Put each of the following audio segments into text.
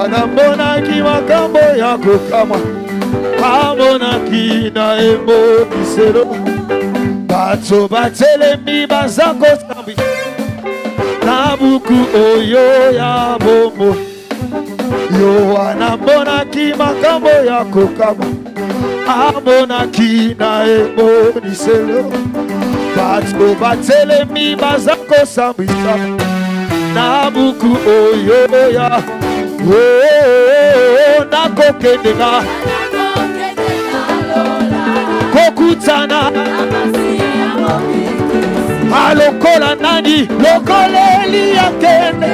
anamonaki makambo ya kokama amonaki na emoniselo bato batelemi baza kosambisa na buku oyo ya bomoi yo anamonaki makambo ya kokama amonaki na emoniselo bato batelemi baza kosambisa na buku oyo ya nakokendenga kokutana alokola nani lokoleli ya kende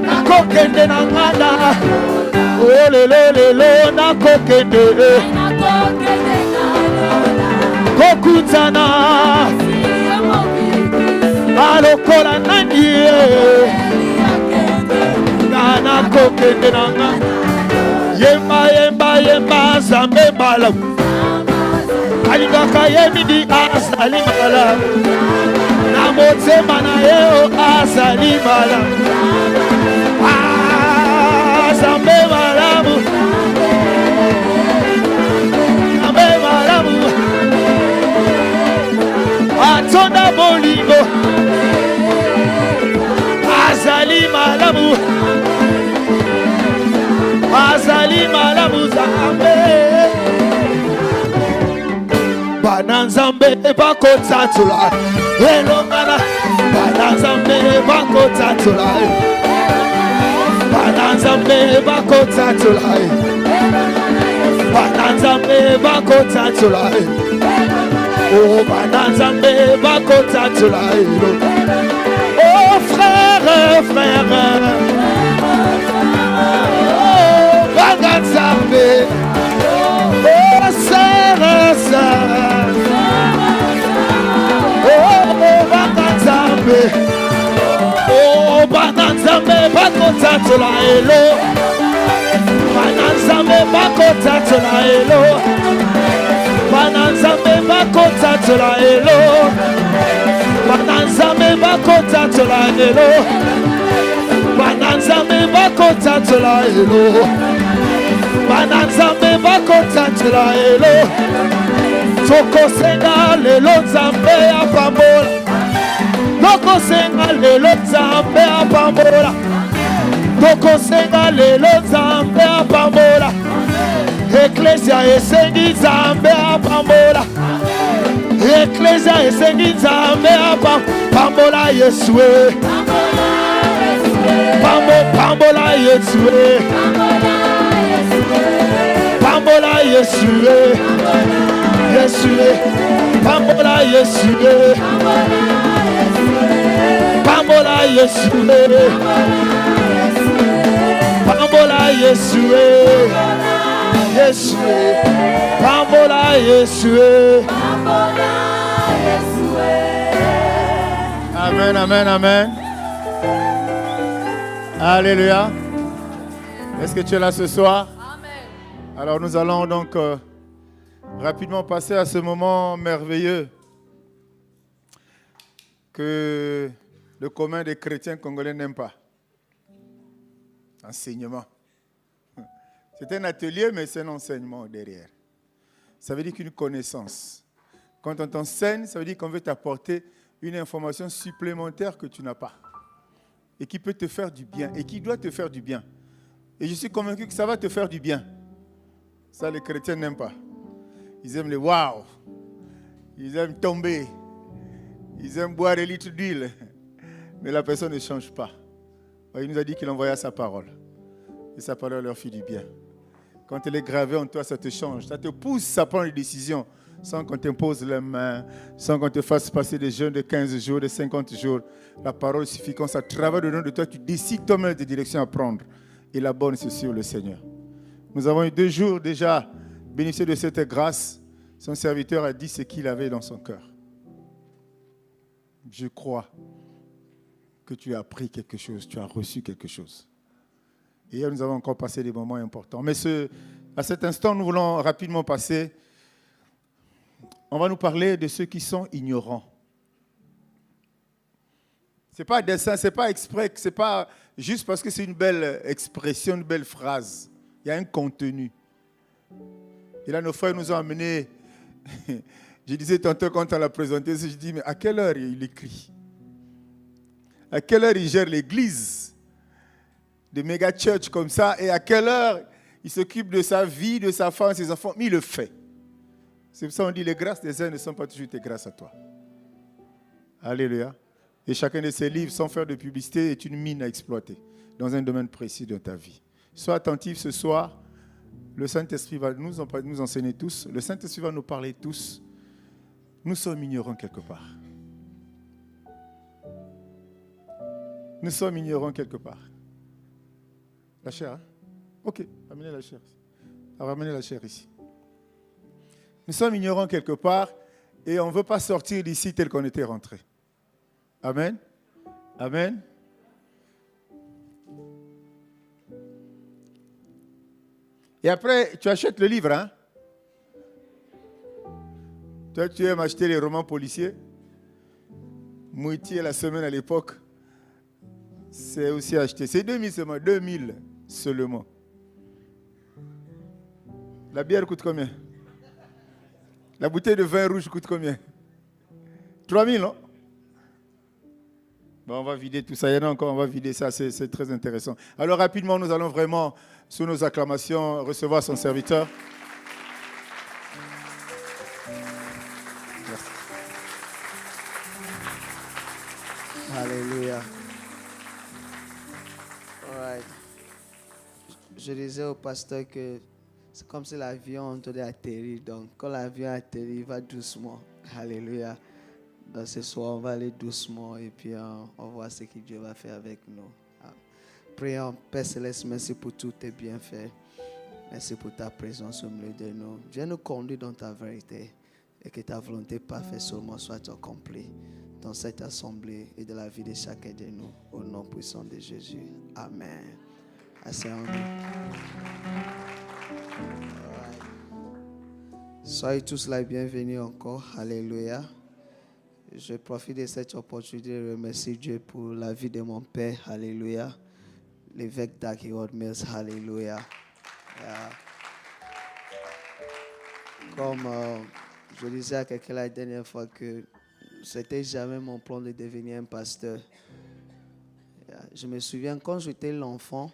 nakokende na ngana olelelelo nakokende kokutana alokola nani ngana kokende na ngana yemba yemba yemba zambe malamu alingaka yemidi azali malamu na motema na yeo azali malamu zambe malamu zambe malamu atonda bolingo azali malamu azali malamu zambe bananzambe bakotatula elongana bananzambe bakotatula bananzambe bakotatula bananzambe bakotatula oh bananzambe bakotatula oh frère frère oh bananzambe oh sœur sœur oh bananzambe oh bananzambe bakotatula elo bananzambe bakotatula elo bananzambe bakotatula elo bananzambe bakotatula elo bananzambe bakotatula elo bananzambe bakotatula elo tokosenga lelo nzambe apambola tokosenga lelo nzambe apambola tokosenga lelo nzambe apambola eklesia esengi nzambe apambola eklesia esengi nzambe apambola yesue pambola yesue pambola yesue yesue pambola yesue pambola yesue pambola yesue yesue pambola yesue. Amen, amen, amen. Alléluia. Est-ce que tu es là ce soir? Amen. Alors nous allons donc rapidement passer à ce moment merveilleux que le commun des chrétiens congolais n'aime pas. Enseignement. C'est un atelier, mais c'est un enseignement derrière. Ça veut dire qu'une connaissance. Quand on t'enseigne, ça veut dire qu'on veut t'apporter une information supplémentaire que tu n'as pas. Et qui peut te faire du bien. Et qui doit te faire du bien. Et je suis convaincu que ça va te faire du bien. Ça, les chrétiens n'aiment pas. Ils aiment les waouh. Ils aiment tomber. Ils aiment boire des litres d'huile. Mais la personne ne change pas. Il nous a dit qu'il envoyait sa parole. Et sa parole leur fit du bien. Quand elle est gravée en toi, ça te change. Ça te pousse à prendre des décisions sans qu'on t'impose les mains, sans qu'on te fasse passer des jeûnes de 15 jours, de 50 jours. La parole suffit. Quand ça travaille dedans de toi, tu décides toi-même des directions à prendre. Et la bonne, c'est sur le Seigneur. Nous avons eu 2 jours déjà bénéficié de cette grâce. Son serviteur a dit ce qu'il avait dans son cœur. Je crois que tu as appris quelque chose, tu as reçu quelque chose. Et hier, nous avons encore passé des moments importants. Mais à cet instant, nous voulons rapidement passer. On va nous parler de ceux qui sont ignorants. Ce n'est pas dessin, ce n'est pas exprès, ce n'est pas juste parce que c'est une belle expression, une belle phrase. Il y a un contenu. Et là, nos frères nous ont amenés. Je disais tantôt quand on l'a présenté, je dis, mais à quelle heure il écrit? À quelle heure il gère l'église? Des méga church comme ça. Et à quelle heure il s'occupe de sa vie, de sa femme, de ses enfants? Mais il le fait. C'est pour ça qu'on dit, les grâces des uns ne sont pas toujours tes grâces à toi. Alléluia. Et chacun de ces livres, sans faire de publicité, est une mine à exploiter dans un domaine précis de ta vie. Sois attentif ce soir. Le Saint-Esprit va nous enseigner tous. Le Saint-Esprit va nous parler tous. Nous sommes ignorants quelque part. Nous sommes ignorants quelque part. La chair, hein? Ok, amenez la chair. Ramenez la chair ici. Nous sommes ignorants quelque part et on ne veut pas sortir d'ici tel qu'on était rentré. Amen. Amen. Et après, tu achètes le livre, hein? Toi, tu aimes acheter les romans policiers. Moitié la semaine à l'époque, c'est aussi acheté. C'est 2000 seulement, 2000 seulement. La bière coûte combien? La bouteille de vin rouge coûte combien? 3000, non? Bon, on va vider tout ça. Il y en a encore, on va vider ça. C'est très intéressant. Alors, rapidement, nous allons vraiment, sous nos acclamations, recevoir son serviteur. Merci. Alléluia. Alright. Je disais au pasteur que c'est comme si l'avion entendait atterrir. Donc, quand l'avion atterrit, il va doucement. Alléluia. Donc, ce soir, on va aller doucement et puis on va voir ce que Dieu va faire avec nous. Prions, Père Céleste, merci pour tous tes bienfaits. Merci pour ta présence au milieu de nous. Viens nous conduire dans ta vérité et que ta volonté parfaite seulement soit accomplie dans cette assemblée et de la vie de chacun de nous. Au nom puissant de Jésus. Amen. Asseyons-nous. Soyez tous les bienvenus encore. Alléluia. Je profite de cette opportunité de remercier Dieu pour la vie de mon père. Alléluia. L'évêque Dag Heward-Mills. Alléluia. Comme je disais à quelqu'un la dernière fois que c'était jamais mon plan de devenir un pasteur. Je me souviens quand j'étais l'enfant,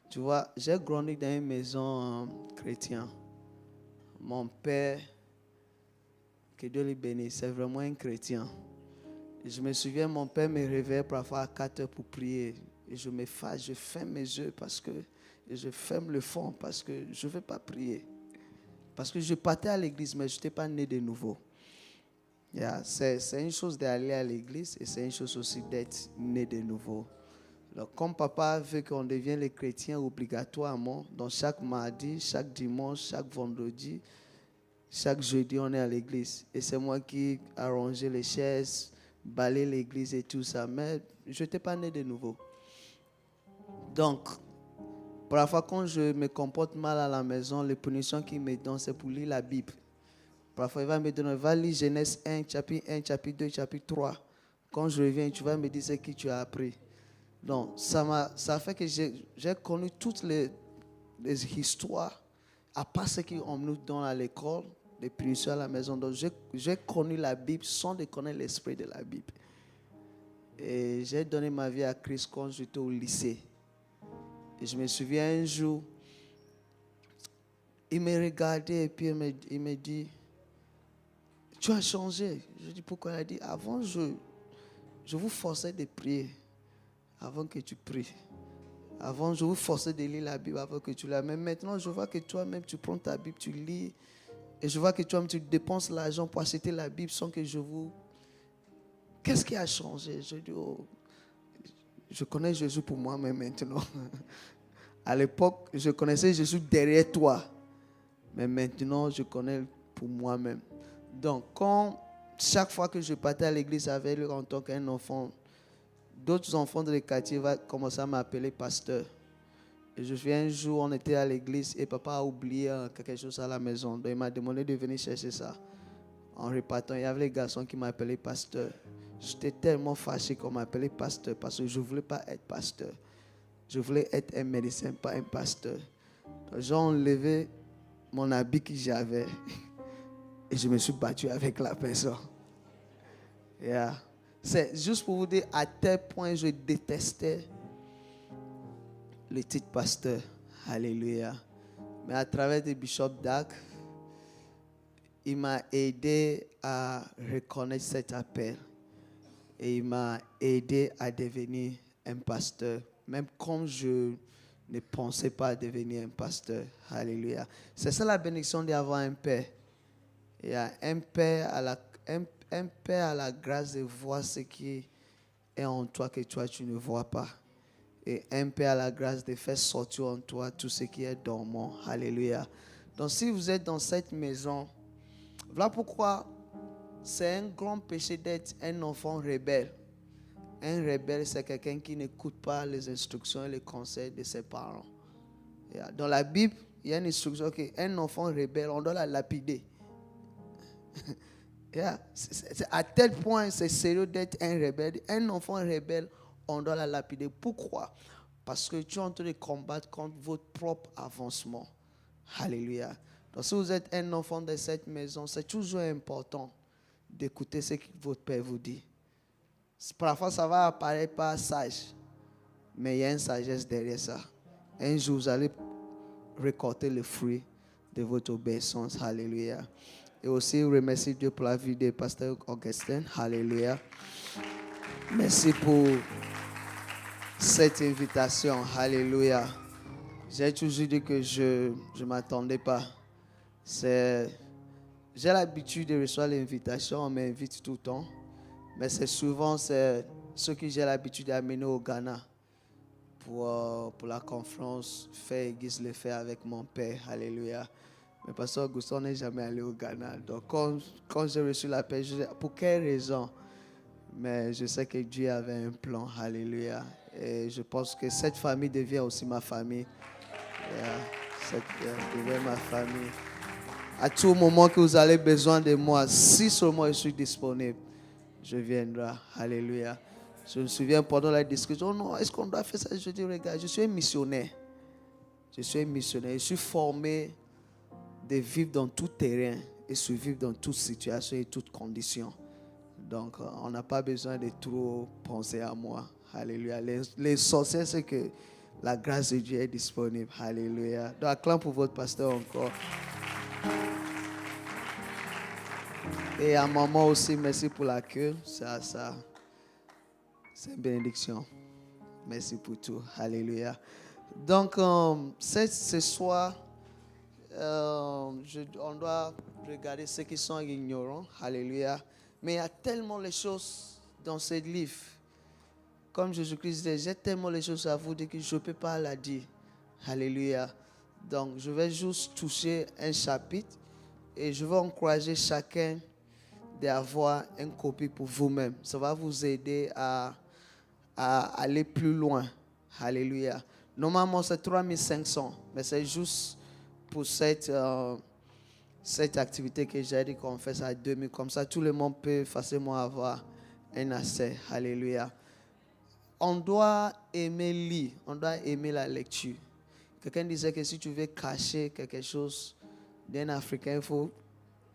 tu vois, j'ai grandi dans une maison chrétienne. Mon père, que Dieu le bénisse, c'est vraiment un chrétien. Et je me souviens, mon père me réveillait parfois à 4 heures pour prier. Et je me fâche, je ferme mes yeux et je ferme le fond parce que je ne veux pas prier. Parce que je partais à l'église, mais je n'étais pas né de nouveau. C'est une chose d'aller à l'église et c'est une chose aussi d'être né de nouveau. Donc, comme papa veut qu'on devienne les chrétiens obligatoirement, donc chaque mardi, chaque dimanche, chaque vendredi, chaque jeudi, on est à l'église. Et c'est moi qui arrangeais les chaises, balayais l'église et tout ça. Mais je n'étais pas né de nouveau. Donc, parfois quand je me comporte mal à la maison, les punitions qu'il me donne, c'est pour lire la Bible. Parfois, il va me donner, va lire Genèse 1, chapitre 1, chapitre 2, chapitre 3. Quand je reviens, tu vas me dire ce que tu as appris. Donc, ça fait que j'ai connu toutes les histoires, à part ce qu'on nous donne à l'école, les punitions à la maison. Donc, j'ai connu la Bible sans de connaître l'esprit de la Bible. Et j'ai donné ma vie à Christ quand j'étais au lycée. Et je me souviens un jour, il me regardait et puis il me dit, tu as changé. Je dis, pourquoi? Il a dit, avant, je vous forçais de prier avant que tu pries. Avant, je vous forçais de lire la Bible avant que tu la. Mais maintenant, je vois que toi-même, tu prends ta Bible, tu lis. Et je vois que toi-même, tu dépenses l'argent pour acheter la Bible sans que je vous... Qu'est-ce qui a changé? Je dis, oh, je connais Jésus pour moi-même maintenant. À l'époque, je connaissais Jésus derrière toi. Mais maintenant, je connais pour moi-même. Donc, chaque fois que je partais à l'église avec lui en tant qu'un enfant, d'autres enfants de quartier vont commencer à m'appeler pasteur. Et je viens un jour, on était à l'église et papa a oublié quelque chose à la maison. Donc il m'a demandé de venir chercher ça. En repartant, il y avait les garçons qui m'appelaient pasteur. J'étais tellement fâché qu'on m'appelait pasteur parce que je ne voulais pas être pasteur. Je voulais être un médecin, pas un pasteur. Donc, j'ai enlevé mon habit que j'avais et je me suis battu avec la personne. Yeah. C'est juste pour vous dire à tel point je détestais le titre pasteur. Alléluia. Mais à travers des Bishop Dag, il m'a aidé à reconnaître cet appel. Et il m'a aidé à devenir un pasteur. Même quand je ne pensais pas devenir un pasteur. Alléluia. C'est ça la bénédiction d'avoir un père. Il y a un père à la grâce de voir ce qui est en toi que toi tu ne vois pas. Et un père à la grâce de faire sortir en toi tout ce qui est dormant. Alléluia. Donc si vous êtes dans cette maison, voilà pourquoi c'est un grand péché d'être un enfant rebelle. Un rebelle, c'est quelqu'un qui n'écoute pas les instructions et les conseils de ses parents. Dans la Bible, il y a une instruction qu'un enfant rebelle, on doit la lapider. C'est à tel point, c'est sérieux d'être un rebelle. Un enfant rebelle, on doit la lapider. Pourquoi? Parce que tu es en train de combattre contre votre propre avancement. Alléluia. Donc si vous êtes un enfant de cette maison, c'est toujours important d'écouter ce que votre père vous dit. Parfois, ça va apparaître pas sage, mais il y a une sagesse derrière ça. Un jour, vous allez récolter le fruit de votre obéissance. Alléluia. Et aussi, remercie Dieu pour la vie de pasteur Augustin. Alléluia. Merci pour cette invitation. Alléluia. J'ai toujours dit que je ne m'attendais pas. J'ai l'habitude de recevoir l'invitation, on m'invite tout le temps. Mais c'est souvent ceux que j'ai l'habitude d'amener au Ghana pour la conférence Faire Église le fait avec mon père. Alléluia. Mais pasteur Augustin n'est jamais allé au Ghana. Donc quand j'ai reçu l'appel, je disais, pour quelle raison? Mais je sais que Dieu avait un plan. Alléluia. Et je pense que cette famille devient aussi ma famille. Devient ma famille. À tout moment que vous avez besoin de moi, si seulement je suis disponible, je viendrai. Alléluia. Je me souviens pendant la discussion, non, est-ce qu'on doit faire ça? Je dis, regarde, je suis un missionnaire. Je suis un missionnaire. Je suis formé de vivre dans tout terrain et survivre dans toute situation et toute condition. Donc, on n'a pas besoin de trop penser à moi. Alléluia. L'essentiel, c'est que la grâce de Dieu est disponible. Alléluia. Donc, acclame pour votre pasteur encore. Et à maman aussi, merci pour l'accueil. Ça, c'est une bénédiction. Merci pour tout. Alléluia. Donc, ce soir, on doit regarder ceux qui sont ignorants. Alléluia. Mais il y a tellement de choses dans ce livre. Comme Jésus-Christ disait, j'ai tellement de choses à vous dire que je ne peux pas la dire. Alléluia. Donc, je vais juste toucher un chapitre et je vais encourager chacun d'avoir une copie pour vous-même. Ça va vous aider à aller plus loin. Alléluia. Normalement, c'est 3500, mais c'est juste pour cette activité que j'ai dit qu'on fait ça à 2000. Comme ça, tout le monde peut facilement avoir un accès. Alléluia. On doit aimer lire, on doit aimer la lecture. Quelqu'un disait que si tu veux cacher quelque chose d'un Africain, il faut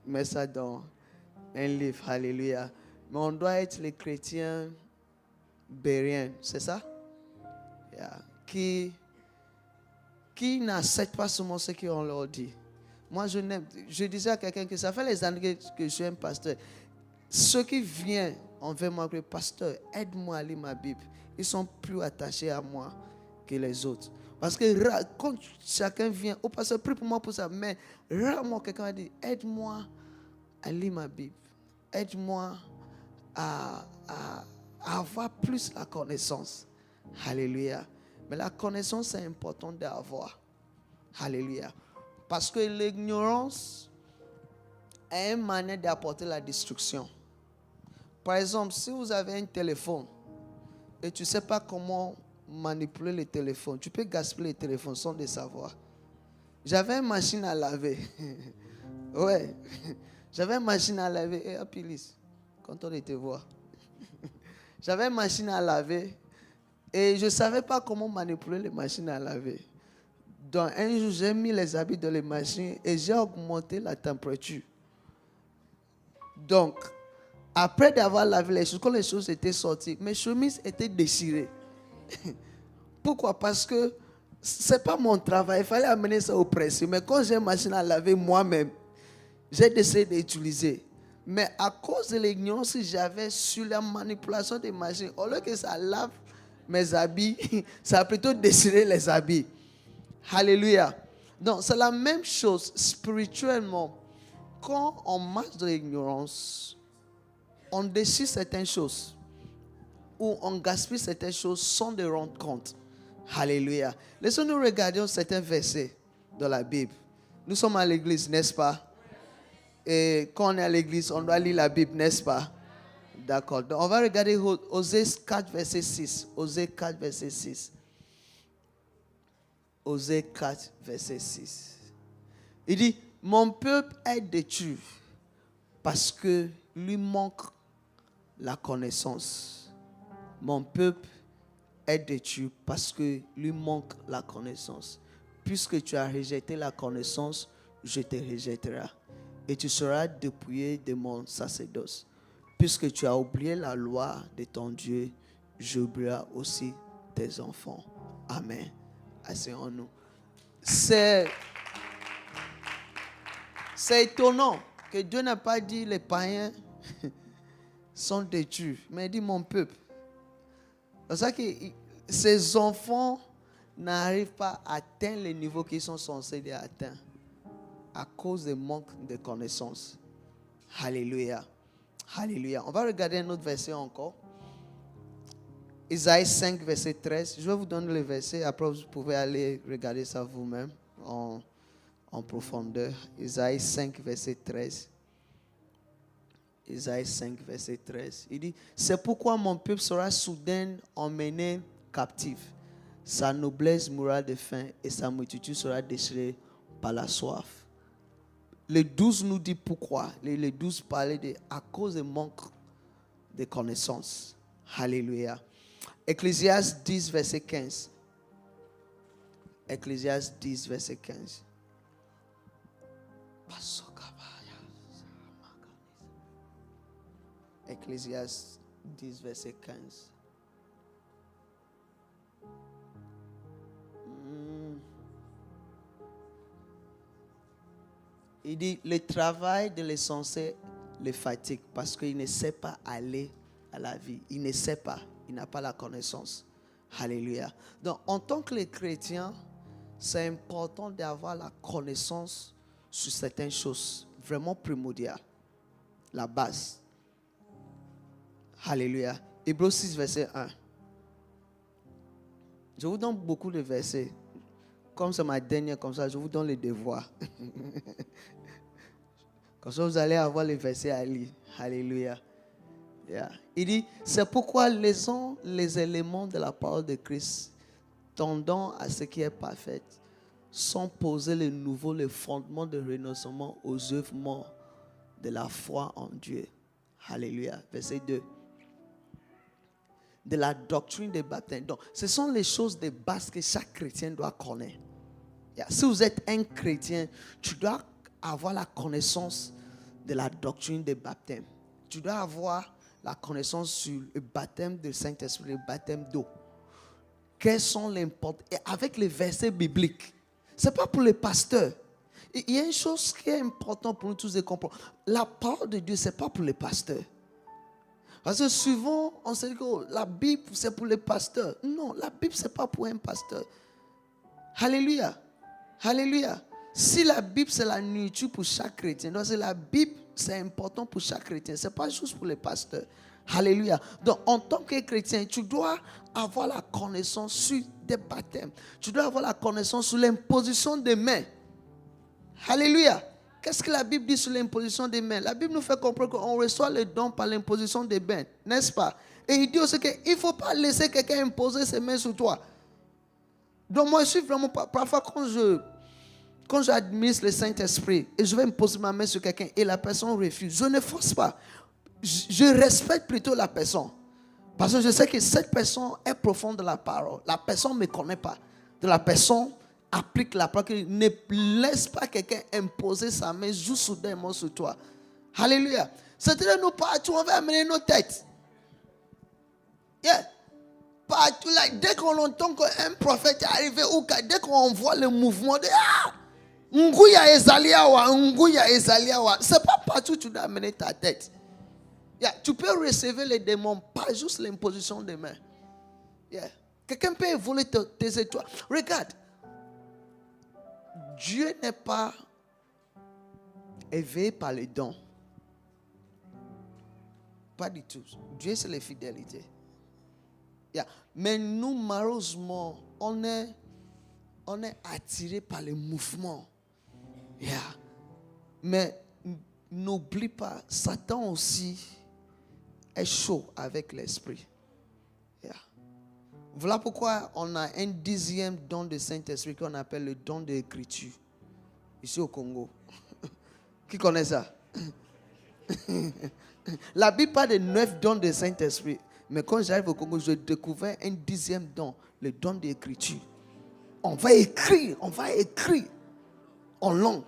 mettre ça dans un livre. Alléluia. Mais on doit être les chrétiens bériens, c'est ça? Yeah. Qui n'acceptent pas seulement ce qu'on leur dit. Moi, je disais à quelqu'un que ça fait les années que je suis un pasteur. Ceux qui viennent envers moi, pasteur, aide-moi à lire ma Bible. Ils sont plus attachés à moi que les autres. Parce que quand chacun vient, oh pasteur, prie pour moi pour ça. Mais rarement quelqu'un a dit, aide-moi à lire ma Bible. Aide-moi à avoir plus la connaissance. Alléluia. Mais la connaissance, c'est important d'avoir. Alléluia. Parce que l'ignorance est une manière d'apporter la destruction. Par exemple, si vous avez un téléphone et tu ne sais pas comment manipuler le téléphone, tu peux gaspiller le téléphone sans le savoir. J'avais une machine à laver. Ouais. J'avais une machine à laver et hop, Elise, content de te voir. J'avais une machine à laver et je ne savais pas comment manipuler les machines à laver. Donc un jour, j'ai mis les habits dans les machines et j'ai augmenté la température. Donc, après d'avoir lavé les choses, quand les choses étaient sorties, mes chemises étaient déchirées. Pourquoi? Parce que ce n'est pas mon travail. Il fallait amener ça au presse. Mais quand j'ai une machine à laver moi-même, j'ai décidé d'utiliser. Mais à cause de l'ignorance que j'avais sur la manipulation des machines, au lieu que ça lave mes habits, ça a plutôt déchiré les habits. Alléluia. Donc, c'est la même chose spirituellement. Quand on marche de l'ignorance, on déchire certaines choses ou on gaspille certaines choses sans de rendre compte. Alléluia. Laissons-nous regarder certains versets dans la Bible. Nous sommes à l'église, n'est-ce pas? Et quand on est à l'église, on doit lire la Bible, n'est-ce pas? D'accord. Donc, on va regarder Osée 4, verset 6. Osée 4, verset 6. Osée 4, verset 6. Il dit, mon peuple est détruit parce que lui manque la connaissance. Mon peuple est détruit parce que lui manque la connaissance. Puisque tu as rejeté la connaissance, je te rejetterai. Et tu seras dépouillé de mon sacerdoce. Puisque tu as oublié la loi de ton Dieu, j'oublierai aussi tes enfants. Amen. Asseyons-nous. C'est étonnant que Dieu n'a pas dit les païens sont détruits, mais il dit mon peuple. C'est ça que ces enfants n'arrivent pas à atteindre les niveaux qu'ils sont censés atteindre à cause du manque de connaissances. Alléluia. Alléluia. On va regarder un autre verset encore. Isaïe 5, verset 13. Je vais vous donner le verset. Après, vous pouvez aller regarder ça vous-même en profondeur. Isaïe 5, verset 13. Isaïe 5, verset 13. Il dit, c'est pourquoi mon peuple sera soudain emmené captif. Sa noblesse mourra de faim et sa multitude sera déchirée par la soif. Le 12 nous dit pourquoi. Le 12 parlait à cause du manque de connaissances. Alléluia. Ecclésiaste 10, verset 15. Ecclésiaste 10, verset 15. Ecclésiaste 10, verset 15. Il dit, le travail de l'essentiel le fatigue parce qu'il ne sait pas aller à la vie. Il ne sait pas. Il n'a pas la connaissance. Alléluia. Donc, en tant que les chrétiens, c'est important d'avoir la connaissance sur certaines choses vraiment primordiales. La base. Alléluia. Hébreux 6, verset 1. Je vous donne beaucoup de versets. Comme c'est ma dernière, comme ça, je vous donne les devoirs. Comme ça, vous allez avoir les versets à lire. Alléluia. Yeah. Il dit, c'est pourquoi lisons les éléments de la parole de Christ, tendant à ce qui est parfait, sans poser les nouveaux, les fondements de renoncement aux œuvres mortes de la foi en Dieu. Alléluia. Verset 2. De la doctrine des baptêmes. Donc, ce sont les choses de base que chaque chrétien doit connaître. Yeah. Si vous êtes un chrétien, tu dois avoir la connaissance de la doctrine des baptêmes. Tu dois avoir la connaissance sur le baptême du Saint-Esprit, le baptême d'eau. Quels sont les importants? Et avec les versets bibliques. Ce n'est pas pour les pasteurs. Il y a une chose qui est importante pour nous tous de comprendre. La parole de Dieu, ce n'est pas pour les pasteurs. Parce que souvent, on se dit que la Bible, c'est pour les pasteurs. Non, la Bible, ce n'est pas pour un pasteur. Alléluia. Alléluia. Si la Bible, c'est la nourriture pour chaque chrétien, donc la Bible, c'est important pour chaque chrétien. Ce n'est pas juste pour les pasteurs. Alléluia. Donc, en tant que chrétien, tu dois avoir la connaissance sur des baptêmes. Tu dois avoir la connaissance sur l'imposition des mains. Alléluia. Qu'est-ce que la Bible dit sur l'imposition des mains? La Bible nous fait comprendre qu'on reçoit le don par l'imposition des mains, n'est-ce pas? Et il dit aussi qu'il ne faut pas laisser quelqu'un imposer ses mains sur toi. Donc moi, je suis vraiment... Parfois, quand j'administre le Saint-Esprit et je vais me poser ma main sur quelqu'un et la personne refuse, je ne force pas. Je respecte plutôt la personne. Parce que je sais que cette personne est profonde de la parole. La personne ne me connaît pas. De la personne applique la parole. Ne laisse pas quelqu'un imposer sa main juste soudainement sur toi. Alléluia. C'est-à-dire nous partout, on va amener nos têtes. Yeah. Partout là, dès qu'on entend qu'un prophète est arrivé ou dès qu'on voit le mouvement de Nguya Ezaliawa, Nguya Ezaliawa, c'est pas partout que tu dois amener ta tête. Yeah. Tu peux recevoir les démons, pas juste l'imposition des mains. Yeah. Quelqu'un peut voler tes étoiles. Regarde, Dieu n'est pas éveillé par les dons. Pas du tout. Dieu, c'est la fidélité. Yeah. Mais nous, malheureusement, on est attiré par les mouvements. Yeah. Mais n'oublie pas, Satan aussi est chaud avec l'esprit. Yeah. Voilà pourquoi on a un 10e don de Saint-Esprit qu'on appelle le don de l'écriture. Ici au Congo. Qui connaît ça? La Bible parle de 9 dons de Saint-Esprit. Mais quand j'arrive au Congo, je découvre un 10e don, le don de l'écriture. On va écrire en langue.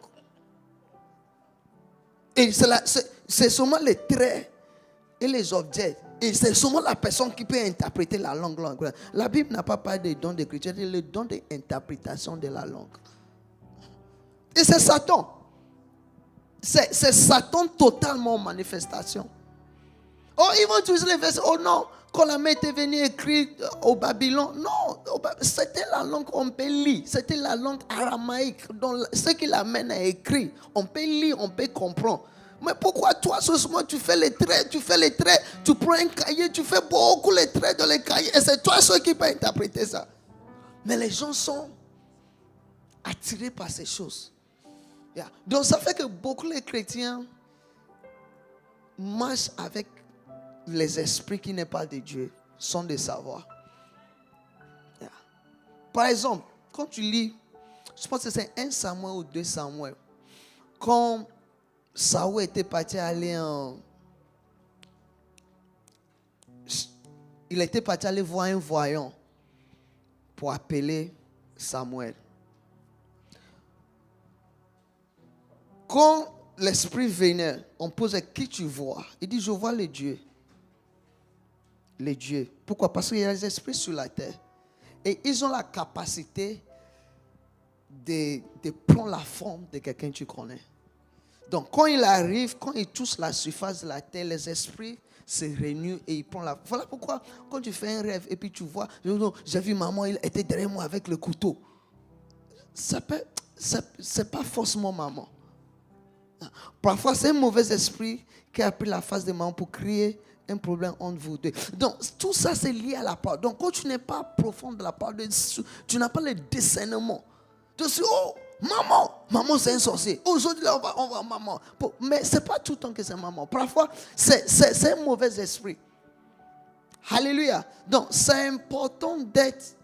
Et c'est seulement les traits et les objets. Et c'est seulement la personne qui peut interpréter la langue. La Bible n'a pas parlé de don d'écriture, c'est le don d'interprétation de la langue. Et c'est Satan. C'est Satan totalement en manifestation. Oh, ils vont utiliser les versets. Oh non, quand la main était venue écrire au Babylone. Non, c'était la langue qu'on peut lire. C'était la langue aramaïque. Donc, ce que la main a écrit, on peut lire, on peut comprendre. Mais pourquoi toi, ce moment, tu fais les traits, tu prends un cahier, tu fais beaucoup les traits dans les cahiers. Et c'est toi seul qui peut interpréter ça. Mais les gens sont attirés par ces choses. Yeah. Donc ça fait que beaucoup de chrétiens marchent avec les esprits qui n'est pas de Dieu, sans de savoir. Yeah. Par exemple, quand tu lis, je pense que c'est 1 Samuel ou 2 Samuel, quand Saül était parti aller il était parti aller voir un voyant pour appeler Samuel. Quand l'esprit venait, on posait qui tu vois? Il dit, je vois les dieux. Les dieux. Pourquoi? Parce qu'il y a des esprits sur la terre. Et ils ont la capacité de prendre la forme de quelqu'un que tu connais. Donc quand il arrive, quand il touche la surface de la terre, les esprits se réunissent et ils prennent la... Voilà pourquoi quand tu fais un rêve et puis tu vois, j'ai vu maman, il était derrière moi avec le couteau. C'est pas forcément maman. Parfois, c'est un mauvais esprit qui a pris la face de maman pour créer un problème entre vous deux. Donc, tout ça, c'est lié à la parole. Donc, quand tu n'es pas profond de la parole, tu n'as pas le discernement. Tu dis, oh, maman, c'est un sorcier. Aujourd'hui, on va maman. Mais ce n'est pas tout le temps que c'est maman. Parfois, c'est un mauvais esprit. Alléluia. Donc, c'est important d'être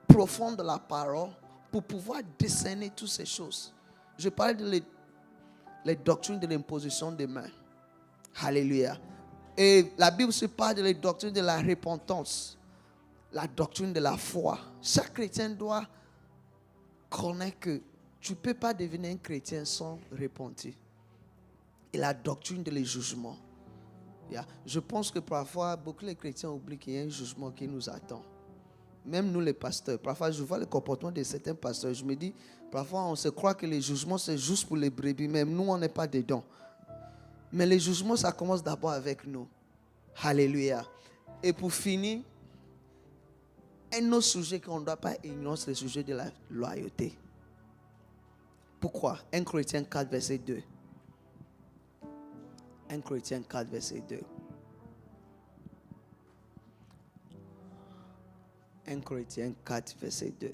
profond de la parole pour pouvoir discerner toutes ces choses. Je parle de les doctrines de l'imposition des mains. Alléluia. Et la Bible se parle de la doctrine de la repentance, la doctrine de la foi. Chaque chrétien doit connaître que tu ne peux pas devenir un chrétien sans repentir. Et la doctrine de les jugements. Je pense que parfois, beaucoup de chrétiens oublient qu'il y a un jugement qui nous attend. Même nous les pasteurs, parfois je vois le comportement de certains pasteurs, je me dis, parfois on se croit que les jugements c'est juste pour les brebis, même nous on n'est pas dedans. Mais les jugements ça commence d'abord avec nous. Alléluia. Et pour finir, un autre sujet qu'on ne doit pas ignorer, c'est le sujet de la loyauté. Pourquoi? 1 Corinthiens 4 verset 2. 1 Corinthiens 4 verset 2. 1 Corinthiens 4, verset 2.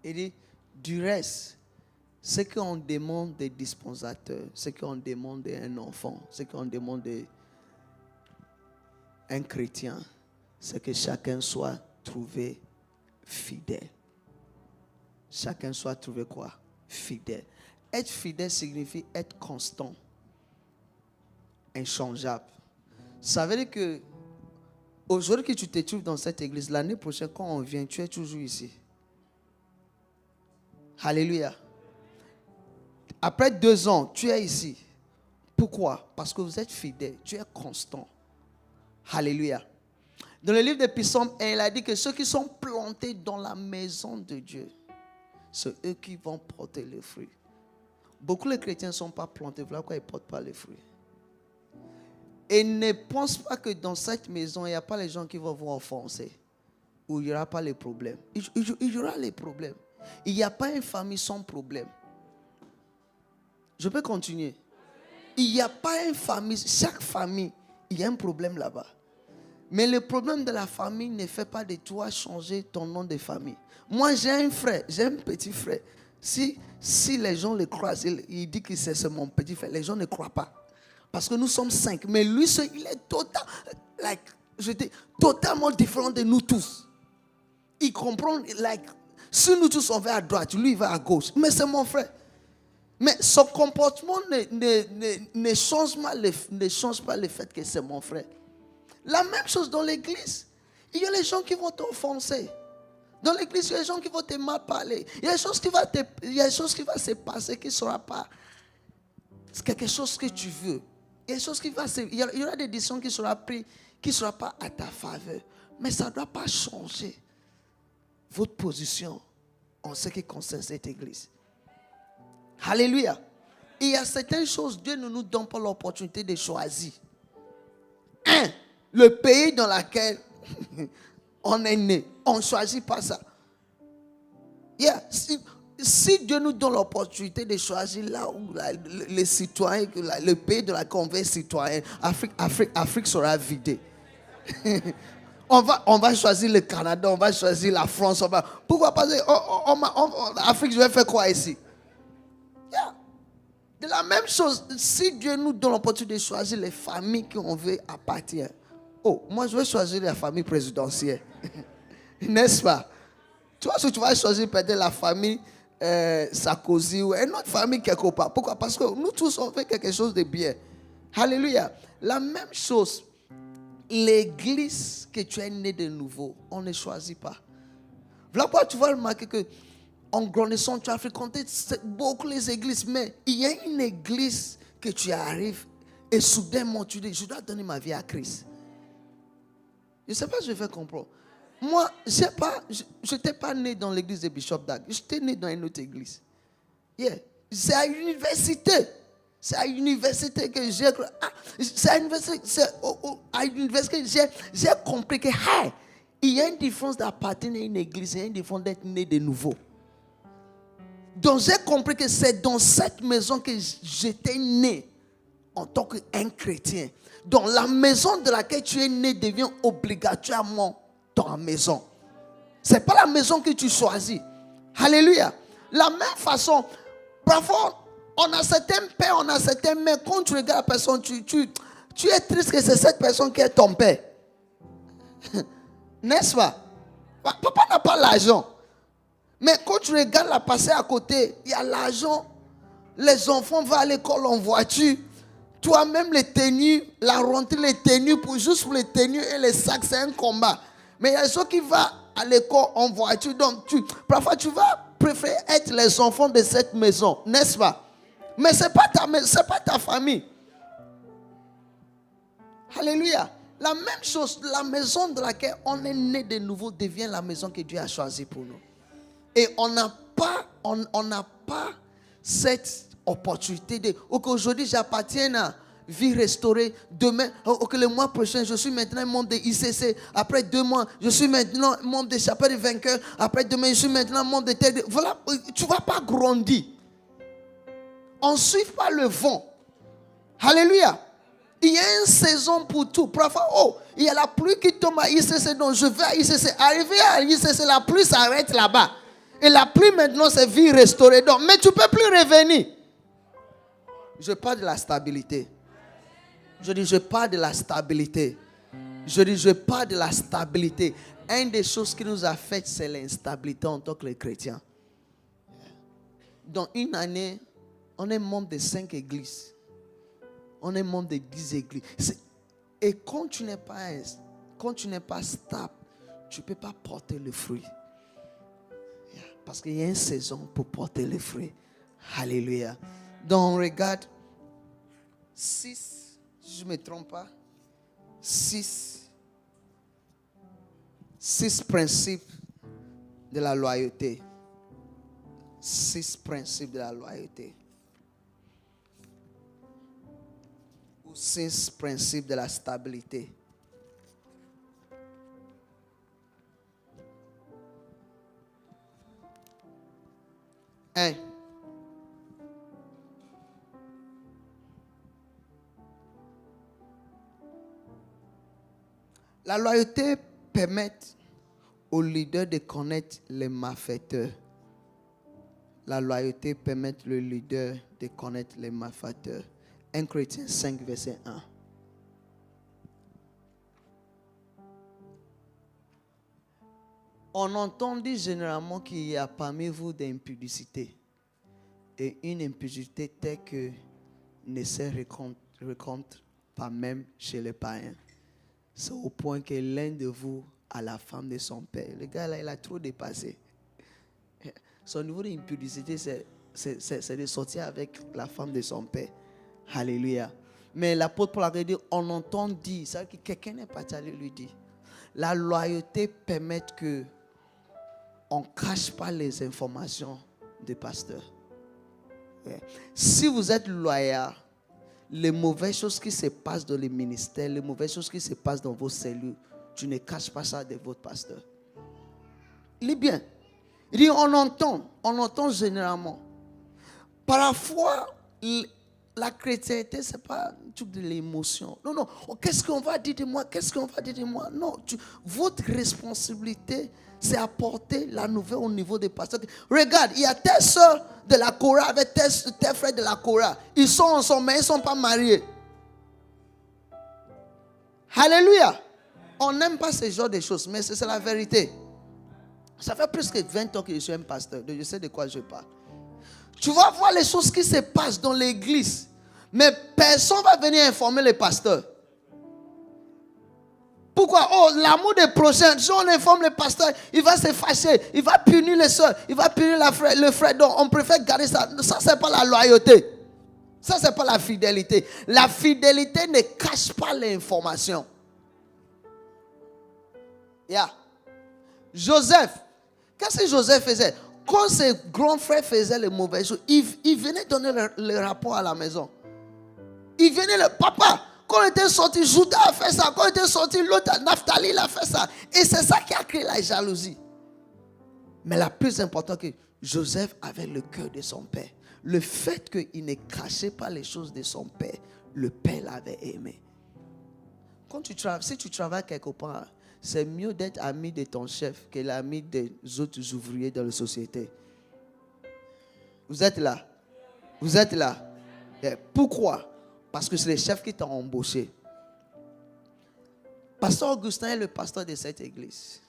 Il dit, du reste, ce qu'on demande des dispensateurs, ce qu'on demande d'un enfant, ce qu'on demande d'un chrétien, c'est que chacun soit trouvé fidèle. Chacun soit trouvé quoi? fidèle. Être fidèle signifie être constant, inchangeable. Ça veut dire que aujourd'hui que tu te trouves dans cette église, l'année prochaine quand on vient, tu es toujours ici. Alléluia. Après 2 ans, tu es ici. Pourquoi? Parce que vous êtes fidèle, tu es constant. Alléluia. Dans le livre des Psaumes, il a dit que ceux qui sont plantés dans la maison de Dieu, c'est eux qui vont porter le fruit. Beaucoup de chrétiens ne sont pas plantés, voilà pourquoi ils ne portent pas les fruits. Et ne pense pas que dans cette maison, il n'y a pas les gens qui vont vous offenser. Ou il n'y aura pas les problèmes. Il y aura les problèmes. Il n'y a pas une famille sans problème. Je peux continuer. Il n'y a pas une famille, chaque famille, il y a un problème là-bas. Mais le problème de la famille ne fait pas de toi changer ton nom de famille. Moi, j'ai un frère, j'ai un petit frère. Si les gens le croisent, il dit que c'est mon petit frère, les gens ne croient pas. Parce que nous sommes 5. Mais lui, il est totalement différent de nous tous. Il comprend, si nous tous on va à droite, lui il va à gauche. Mais c'est mon frère. Mais son comportement ne change pas le fait que c'est mon frère. La même chose dans l'église. Il y a les gens qui vont t'offenser. Dans l'église, il y a des gens qui vont te mal parler. Il y a des choses qui vont se passer qui ne sera pas quelque chose que tu veux. Il y aura des décisions qui seront prises qui ne seront pas à ta faveur. Mais ça ne doit pas changer votre position en ce qui concerne cette église. Alléluia. Il y a certaines choses, Dieu ne nous donne pas l'opportunité de choisir. Le pays dans lequel on est né. On ne choisit pas ça. Yeah. Si Dieu nous donne l'opportunité de choisir là où les citoyens, le pays de la conversion citoyenne, Afrique sera vidée. on va choisir le Canada, on va choisir la France. Pourquoi pas Afrique, je vais faire quoi ici? Yeah. De la même chose, si Dieu nous donne l'opportunité de choisir les familles qu'on veut appartenir. Oh, moi je vais choisir la famille présidentielle. N'est-ce pas? Tu vois, si tu vas choisir peut-être la famille Sarkozy ou une autre famille quelque part. Pourquoi? Parce que nous tous on fait quelque chose de bien. Alléluia. La même chose, l'église que tu es né de nouveau, on ne choisit pas. Voilà pourquoi tu vas remarquer que en grandissant, tu as fréquenté beaucoup les églises, mais il y a une église que tu arrives et soudainement tu dis, je dois donner ma vie à Christ. Je ne sais pas si je vais comprendre. Moi, je n'étais pas né dans l'église de Bishop Dag. J'étais né dans une autre église. Yeah. C'est à l'université. C'est à l'université que j'ai... j'ai compris que il y a une différence d'appartenir à une église et une différence d'être né de nouveau. Donc j'ai compris que c'est dans cette maison que j'étais né en tant qu'un chrétien. Donc la maison de laquelle tu es né devient obligatoirement ta maison. Ce n'est pas la maison que tu choisis. Alléluia. La même façon, parfois, on a certains pères, on a certains mères. Quand tu regardes la personne, tu es triste que c'est cette personne qui est ton père. N'est-ce pas? Papa n'a pas l'argent. Mais quand tu regardes la passer à côté, il y a l'argent. Les enfants vont à l'école en voiture. Toi-même, les tenues, la rentrée, les tenues, juste pour les tenues et les sacs, c'est un combat. Mais il y a ceux qui vont à l'école en voiture. Donc, parfois, tu vas préférer être les enfants de cette maison, n'est-ce pas? Mais ce n'est pas ta famille. Alléluia. La même chose, la maison de laquelle on est né de nouveau devient la maison que Dieu a choisie pour nous. Et on n'a pas cette opportunité de... Aujourd'hui, j'appartiens à Vie Restaurée. Demain, le mois prochain, je suis maintenant membre de ICC. Après 2 mois, je suis maintenant membre de Chapelle des Vainqueurs. Après demain, je suis maintenant membre de Terre. Voilà, tu ne vas pas grandir. On ne suit pas le vent. Alléluia. Il y a une saison pour tout. Parfois, il y a la pluie qui tombe à ICC, donc je vais à ICC. Arrivé à ICC, la pluie s'arrête là-bas. Et la pluie maintenant, c'est Vie Restaurée. Donc, mais tu ne peux plus revenir. Je parle de la stabilité. Je dis, je parle de la stabilité. Je parle de la stabilité. Une des choses qui nous affecte, c'est l'instabilité en tant que les chrétiens. dans une année, on est membre de 5 églises. On est membre de 10 églises. Et quand tu n'es pas stable, tu ne peux pas porter le fruit. Parce qu'il y a une saison pour porter le fruit. Alléluia. Donc on regarde 6, si je ne me trompe pas, 6 principes de la loyauté. 6 principes de la loyauté. Ou 6 principes de la stabilité. Un. La loyauté permet aux leaders de connaître les malfaiteurs. La loyauté permet le leader de connaître les malfaiteurs. 1 Corinthiens 5, verset 1. On entend dire généralement qu'il y a parmi vous des impudicités. Et une impudicité telle que ne se rencontre pas même chez les païens. C'est au point que l'un de vous a la femme de son père. Le gars là, il a trop dépassé. Son niveau d'impudicité, c'est de sortir avec la femme de son père. Alléluia. Mais l'apôtre Paul a dit, on entend dire, c'est que quelqu'un n'est pas allé lui dire. La loyauté permet que on ne cache pas les informations des pasteurs. Si vous êtes loyal, les mauvaises choses qui se passent dans les ministères, les mauvaises choses qui se passent dans vos cellules, tu ne caches pas ça de votre pasteur. Il est bien. Il dit, on entend généralement. Parfois, la chrétienté, ce n'est pas un truc de l'émotion. Non. Qu'est-ce qu'on va dire de moi? Qu'est-ce qu'on va dire de moi? Non, votre responsabilité, c'est apporter la nouvelle au niveau des pasteurs. Regarde, il y a telle soeur de la Cora avec tel frère de la Cora. Ils sont ensemble, mais ils ne sont pas mariés. Alléluia. On n'aime pas ce genre de choses, mais c'est la vérité. Ça fait plus que 20 ans que je suis un pasteur. Je sais de quoi je parle. Tu vas voir les choses qui se passent dans l'église. Mais personne ne va venir informer les pasteurs. Pourquoi? L'amour des prochains. Si on informe le pasteur, il va se fâcher. Il va punir les soeurs. Il va punir le frère. Donc on préfère garder ça. Ça, ce n'est pas la loyauté. Ça, ce n'est pas la fidélité. La fidélité ne cache pas l'information. Joseph. Qu'est-ce que Joseph faisait? Quand ses grands frères faisaient les mauvaises choses, il venait donner le rapport à la maison. Il venait papa, quand on était sorti, Judas a fait ça. Quand on était sorti, l'autre, Naphtali, il a fait ça. Et c'est ça qui a créé la jalousie. Mais la plus importante, que Joseph avait le cœur de son père. Le fait qu'il ne cachait pas les choses de son père, le père l'avait aimé. Si tu travailles quelque part, c'est mieux d'être ami de ton chef que l'ami des autres ouvriers dans la société. Vous êtes là? Vous êtes là? Pourquoi? Parce que c'est le chef qui t'a embauché. Pasteur Augustin est le pasteur de cette église.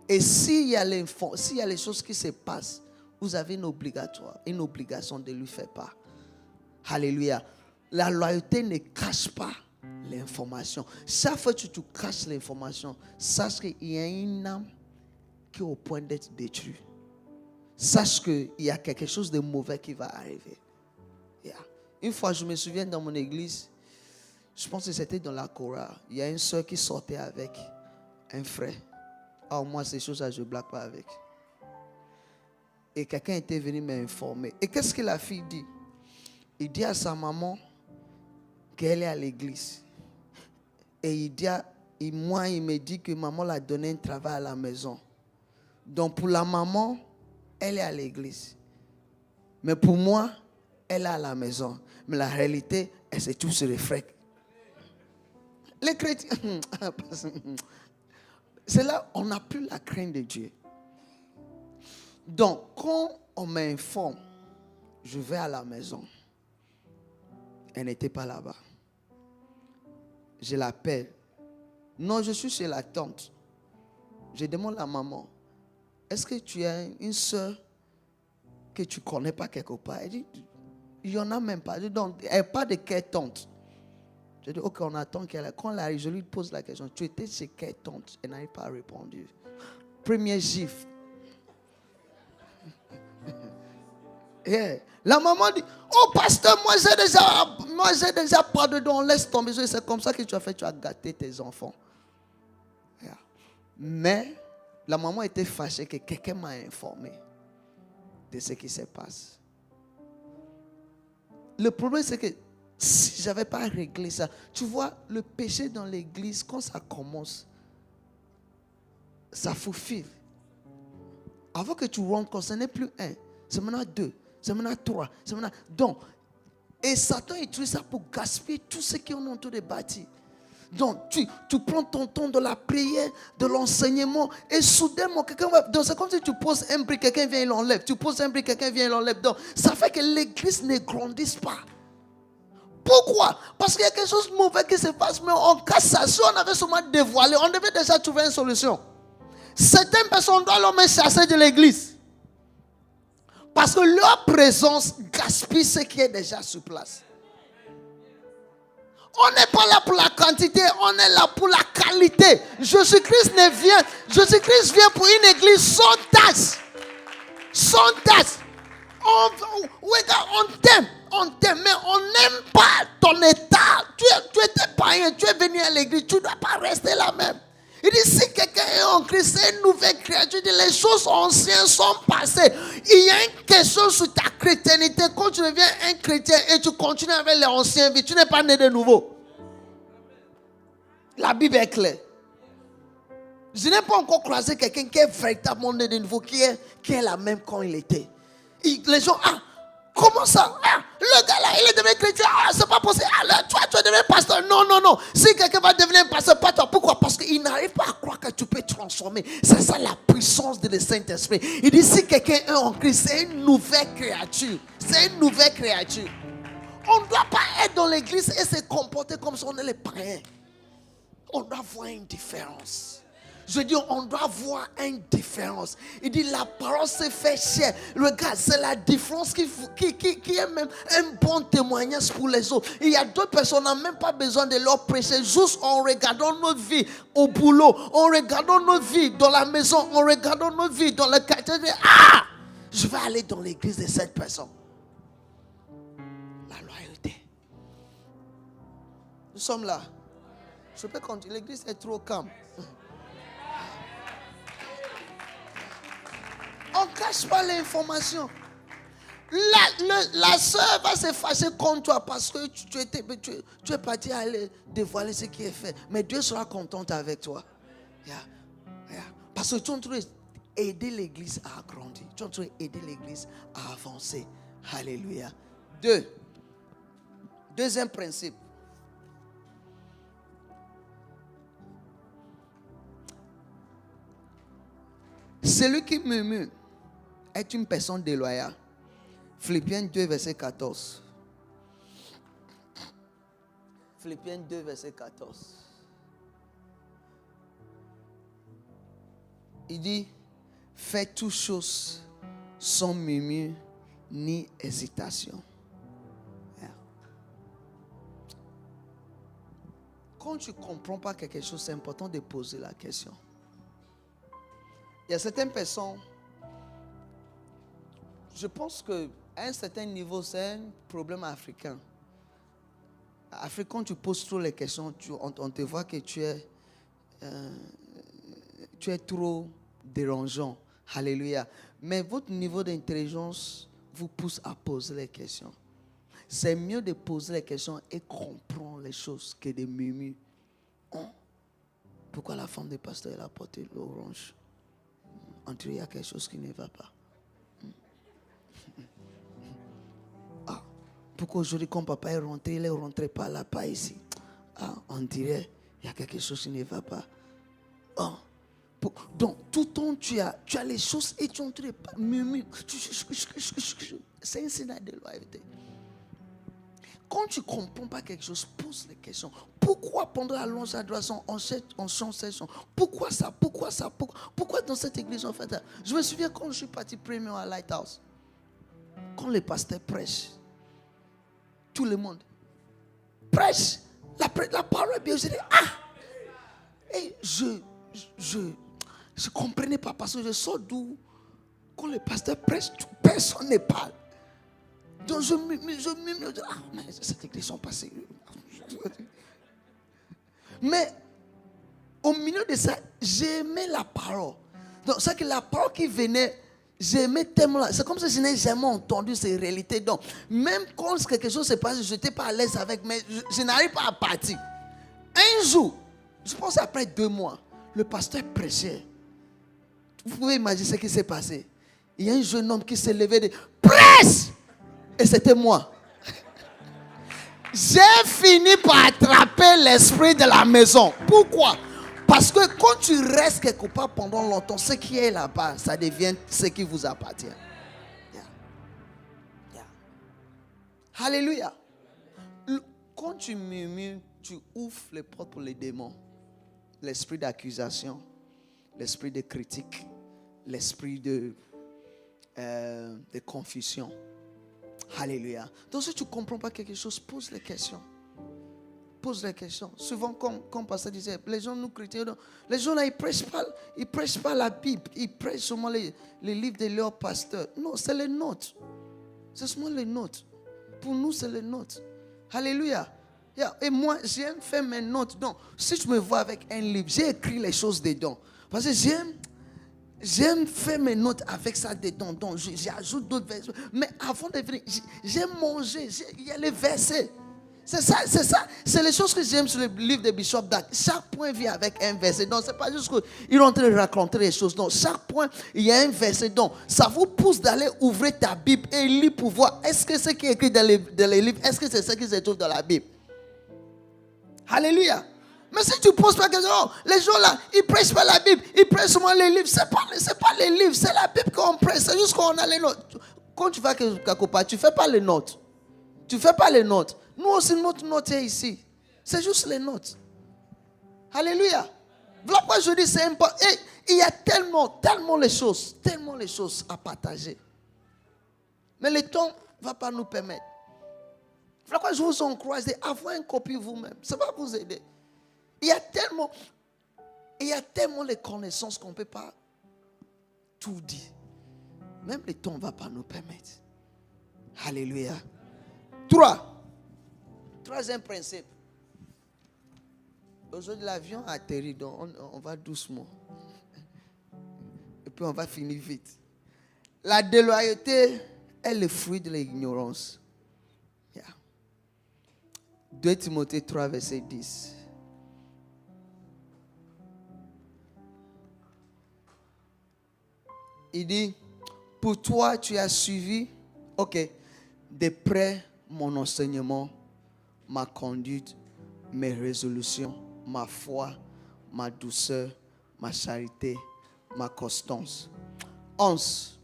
Et s'il y a les choses qui se passent, vous avez une obligation de lui faire part. Alléluia. La loyauté ne cache pas l'information. Chaque fois que tu caches l'information, sache qu'il y a une âme qui est au point d'être détruite. Sache qu'il y a quelque chose de mauvais qui va arriver. Une fois, je me souviens dans mon église, je pense que c'était dans la Cora, il y a une soeur qui sortait avec un frère. Moi, ces choses-là, je ne blague pas avec. Et quelqu'un était venu m'informer. Et qu'est-ce que la fille dit? Il dit à sa maman qu'elle est à l'église. Et il me dit que maman l'a donné un travail à la maison. Donc pour la maman, elle est à l'église. Mais pour moi, elle est à la maison. Mais la réalité, elle se trouve sur les frères. Les chrétiens, c'est là on n'a plus la crainte de Dieu. Donc quand on m'informe, je vais à la maison. Elle n'était pas là-bas. Je l'appelle. Non, je suis chez la tante. Je demande à maman, est-ce que tu as une soeur que tu ne connais pas quelque part. Elle dit, il n'y en a même pas. Elle dit, donc, elle parle de quelle tante? Je dis, ok, on attend qu'elle arrive. Quand elle arrive, je lui pose la question, tu étais chez quelle tante? Elle n'arrive pas à répondre. Premier gifle. Yeah. La maman dit, oh pasteur, moi j'ai déjà pas dedans, laisse tomber. C'est comme ça que tu as fait, tu as gâté tes enfants. Yeah. Mais la maman était fâchée que quelqu'un m'a informé de ce qui se passe. Le problème c'est que si je n'avais pas réglé ça, tu vois, le péché dans l'église, quand ça commence, ça faufile. Avant que tu rentres compte, ce n'est plus un, c'est maintenant deux, c'est maintenant trois, c'est maintenant... Donc, et Satan utilise ça pour gaspiller tout ce qui est autour des bâtis. Donc, tu prends ton temps de la prière, de l'enseignement, et soudainement, quelqu'un va... Donc, c'est comme si tu poses un brick, quelqu'un vient et l'enlève. Tu poses un brick, quelqu'un vient et l'enlève. Donc, ça fait que l'église ne grandisse pas. Pourquoi? Parce qu'il y a quelque chose de mauvais qui se passe, mais en cassation, on avait seulement dévoilé. On devait déjà trouver une solution. Certaines personnes doivent les chasser de l'église. Parce que leur présence gaspille ce qui est déjà sur place. On n'est pas là pour la quantité, on est là pour la qualité. Jésus-Christ vient pour une église sans tache. Sans tache. On t'aime, mais on n'aime pas ton état. Tu étais païen, tu es venu à l'église, tu ne dois pas rester là même. Il dit, si quelqu'un est en Christ, c'est une nouvelle créature. Il dit, les choses anciennes sont passées. Il y a une question sur ta chrétienté. Quand tu deviens un chrétien et tu continues avec les anciens vies, tu n'es pas né de nouveau. La Bible est claire. Je n'ai pas encore croisé quelqu'un qui est véritablement né de nouveau, qui est la même quand il était. Les gens, comment ça? Le gars là, il est devenu chrétien. C'est pas possible. Toi, tu es devenu pasteur. Non. Si quelqu'un va devenir pasteur, pas toi. Pourquoi? Parce qu'il n'arrive pas à croire que tu peux transformer. C'est ça la puissance de le Saint-Esprit. Il dit, si quelqu'un est en Christ, c'est une nouvelle créature. C'est une nouvelle créature. On ne doit pas être dans l'église et se comporter comme si on est les païens. On doit voir une différence. Je dis, on doit voir une différence. Il dit, la parole se fait chair. Regarde, c'est la différence qui est même un bon témoignage pour les autres. Il y a d'autres personnes, on n'a même pas besoin de leur prêcher. Juste en regardant notre vie au boulot, en regardant notre vie dans la maison, en regardant notre vie dans le quartier. Je vais aller dans l'église de cette personne. La loyauté. Nous sommes là. Je peux continuer. L'église est trop calme. On ne cache pas l'information. La soeur va se fâcher contre toi parce que tu es parti aller dévoiler ce qui est fait. Mais Dieu sera content avec toi. Parce que tu es en train d'aider l'église à grandir. Tu es en train d'aider l'église à avancer. Alléluia. Deuxième principe. Celui qui murmure est une personne déloyale. Philippiens 2, verset 14. Philippiens 2, verset 14. Il dit, faites toutes choses sans murmure ni hésitation. Quand tu ne comprends pas quelque chose, c'est important de poser la question. Il y a certaines personnes, je pense qu'à un certain niveau, c'est un problème africain. Africain, quand tu poses trop les questions, on te voit que tu es trop dérangeant. Alléluia. Mais votre niveau d'intelligence vous pousse à poser les questions. C'est mieux de poser les questions et comprendre les choses que de murmurer. Pourquoi la femme du pasteur elle a porté l'orange? Entre il y a quelque chose qui ne va pas. Pourquoi aujourd'hui quand papa est rentré, il est rentré par là, pas ici. On dirait il y a quelque chose qui ne va pas. Donc tout le temps tu as les choses et tu entres pas. C'est un signe de loyauté. Quand tu ne comprends pas quelque chose, pose les questions. Pourquoi pendant la longue adoration, on chante ces chants? Pourquoi ça? Pourquoi dans cette église on fait ça? Je me souviens quand je suis parti premier à Lighthouse. quand le pasteur prêche, tout le monde prêche. La parole est bien. Je dis, et je comprenais pas parce que je sors d'où, quand le pasteur prêche, personne ne parle. Donc je me dis, mais cette église sont passées. Mais au milieu de ça, j'aimais la parole. Donc c'est que la parole qui venait, j'aimais tellement. C'est comme si je n'ai jamais entendu ces réalités. Donc même quand quelque chose se passe, je n'étais pas à l'aise avec, mais je n'arrive pas à partir. Un jour, je pense après 2 mois, le pasteur prêchait. Vous pouvez imaginer ce qui s'est passé. Il y a un jeune homme qui s'est levé et dit, prêche! Et c'était moi. J'ai fini par attraper l'esprit de la maison. Pourquoi? Parce que quand tu restes quelque part pendant longtemps, ce qui est là-bas, ça devient ce qui vous appartient. Alléluia. Quand tu murmures, tu ouvres les portes pour les démons. L'esprit d'accusation, l'esprit de critique, l'esprit de confusion. Alléluia. Donc si tu ne comprends pas quelque chose, pose les questions. Pose les questions. Souvent, comme pasteur disait, les gens nous critiquent. Les gens là, ils ne prêchent pas la Bible. Ils prêchent seulement les livres de leurs pasteurs. Non, c'est les notes. C'est seulement les notes. Pour nous, c'est les notes. Alléluia. Et moi, j'aime faire mes notes. Donc, si tu me vois avec un livre, j'ai écrit les choses dedans. Parce que j'aime faire mes notes avec ça dedans. Donc, j'ajoute d'autres versets. Mais avant de venir, j'ai mangé. Il y a les versets. C'est ça. C'est les choses que j'aime sur le livre de Bishop Dag. Chaque point vient avec un verset. Donc, ce n'est pas juste qu'ils sont en train de raconter les choses. Donc, chaque point, il y a un verset. Donc, ça vous pousse d'aller ouvrir ta Bible et lire pour voir est-ce que ce qui est écrit dans les livres, est-ce que c'est ce qui se trouve dans la Bible. Alléluia. Mais si tu ne poses pas question, les gens là, ils ne prêchent pas la Bible, ils prêchent seulement les livres. Ce n'est pas les livres, c'est la Bible qu'on prêche. C'est juste qu'on a les notes. Quand tu vas quelque part, tu ne fais pas les notes. Tu ne fais pas les notes. Nous aussi, notre note est ici. C'est juste les notes. Alléluia. Voilà pourquoi je dis c'est important. Et il y a tellement les choses à partager. Mais le temps ne va pas nous permettre. Voilà pourquoi je vous encourage à avoir une copie vous-même. Ça va vous aider. Il y a tellement les connaissances qu'on ne peut pas tout dire. Même le temps ne va pas nous permettre. Alléluia. 3e principe. Aujourd'hui, l'avion a atterri, donc on va doucement. Et puis on va finir vite. La déloyauté est le fruit de l'ignorance. 2 Timothée 3, verset 10. Il dit, pour toi, tu as suivi, de près mon enseignement, ma conduite, mes résolutions, ma foi, ma douceur, ma charité, ma constance. 11.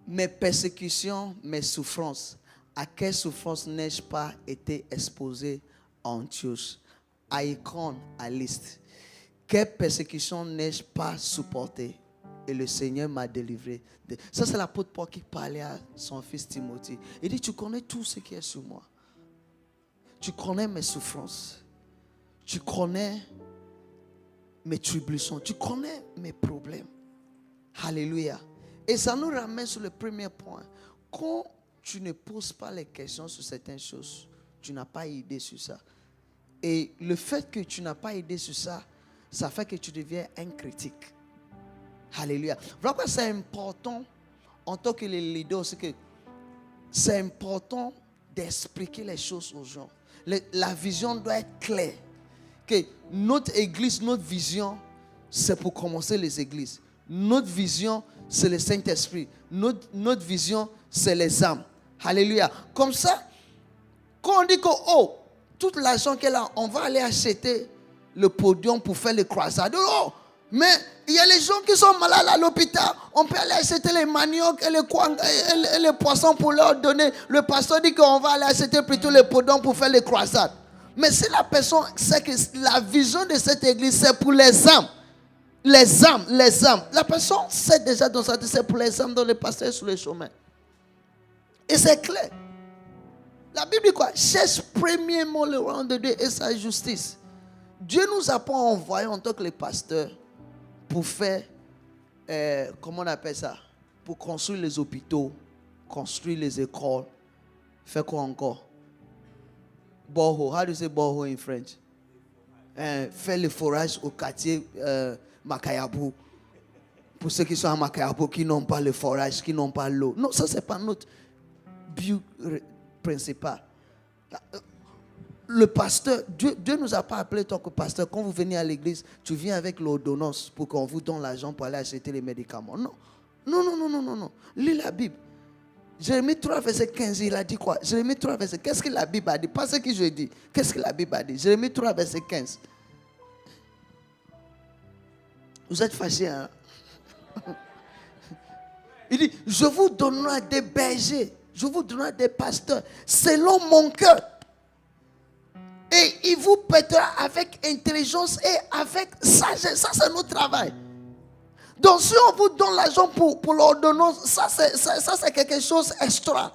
Mes persécutions, mes souffrances. À quelle souffrance n'ai-je pas été exposé à Antioche, à Icône, à Lystre? Quelle persécution n'ai-je pas supporté? Et le Seigneur m'a délivré. Ça, c'est l'apôtre Paul qui parlait à son fils Timothée. Il dit, tu connais tout ce qui est sur moi. Tu connais mes souffrances. Tu connais mes tribulations. Tu connais mes problèmes. Alléluia. Et ça nous ramène sur le premier point. Quand tu ne poses pas les questions sur certaines choses, tu n'as pas idée sur ça. Et le fait que tu n'as pas idée sur ça, ça fait que tu deviens un critique. Alléluia. Voilà pourquoi c'est important en tant que leader aussi que c'est important d'expliquer les choses aux gens. La vision doit être claire. Que notre église, notre vision, c'est pour commencer les églises. Notre vision, c'est le Saint-Esprit. Notre vision, c'est les âmes. Alléluia. Comme ça, quand on dit que toute l'argent qu'elle a, on va aller acheter le podium pour faire les croisades. Mais il y a les gens qui sont malades à l'hôpital. On peut aller acheter les maniocs et les poissons pour leur donner. Le pasteur dit qu'on va aller acheter plutôt le podium pour faire les croisades. Mais si la personne sait que la vision de cette église, c'est pour les âmes. Les âmes. La personne sait déjà dans sa tête, c'est pour les âmes dont le pasteur est sur le chemin. Et c'est clair. La Bible dit quoi? Cherche premièrement le royaume de Dieu et sa justice. Dieu nous a pas envoyé en tant que les pasteurs pour faire, comment on appelle ça? Pour construire les hôpitaux, construire les écoles. Faire quoi encore? Borehole. How do you say borehole in French? Faire le forage au quartier Makayabou. Pour ceux qui sont à Makayabou, qui n'ont pas le forage, qui n'ont pas l'eau. Non, ça, ce n'est pas notre but principal. Le pasteur, Dieu ne nous a pas appelé tant que pasteur. Quand vous venez à l'église, tu viens avec l'ordonnance pour qu'on vous donne l'argent pour aller acheter les médicaments. Non. Non. Lis la Bible. Jérémie 3, verset 15, il a dit quoi? Jérémie 3, verset 15. Qu'est-ce que la Bible a dit? Pas ce que je dis. Qu'est-ce que la Bible a dit? Jérémie 3, verset 15. Vous êtes fâchés, hein? Il dit, je vous donnerai des bergers, je vous donnerai des pasteurs selon mon cœur. Et il vous pètera avec intelligence et avec sagesse. Ça, c'est notre travail. Donc, si on vous donne l'argent pour l'ordonnance, ça, c'est quelque chose d'extra.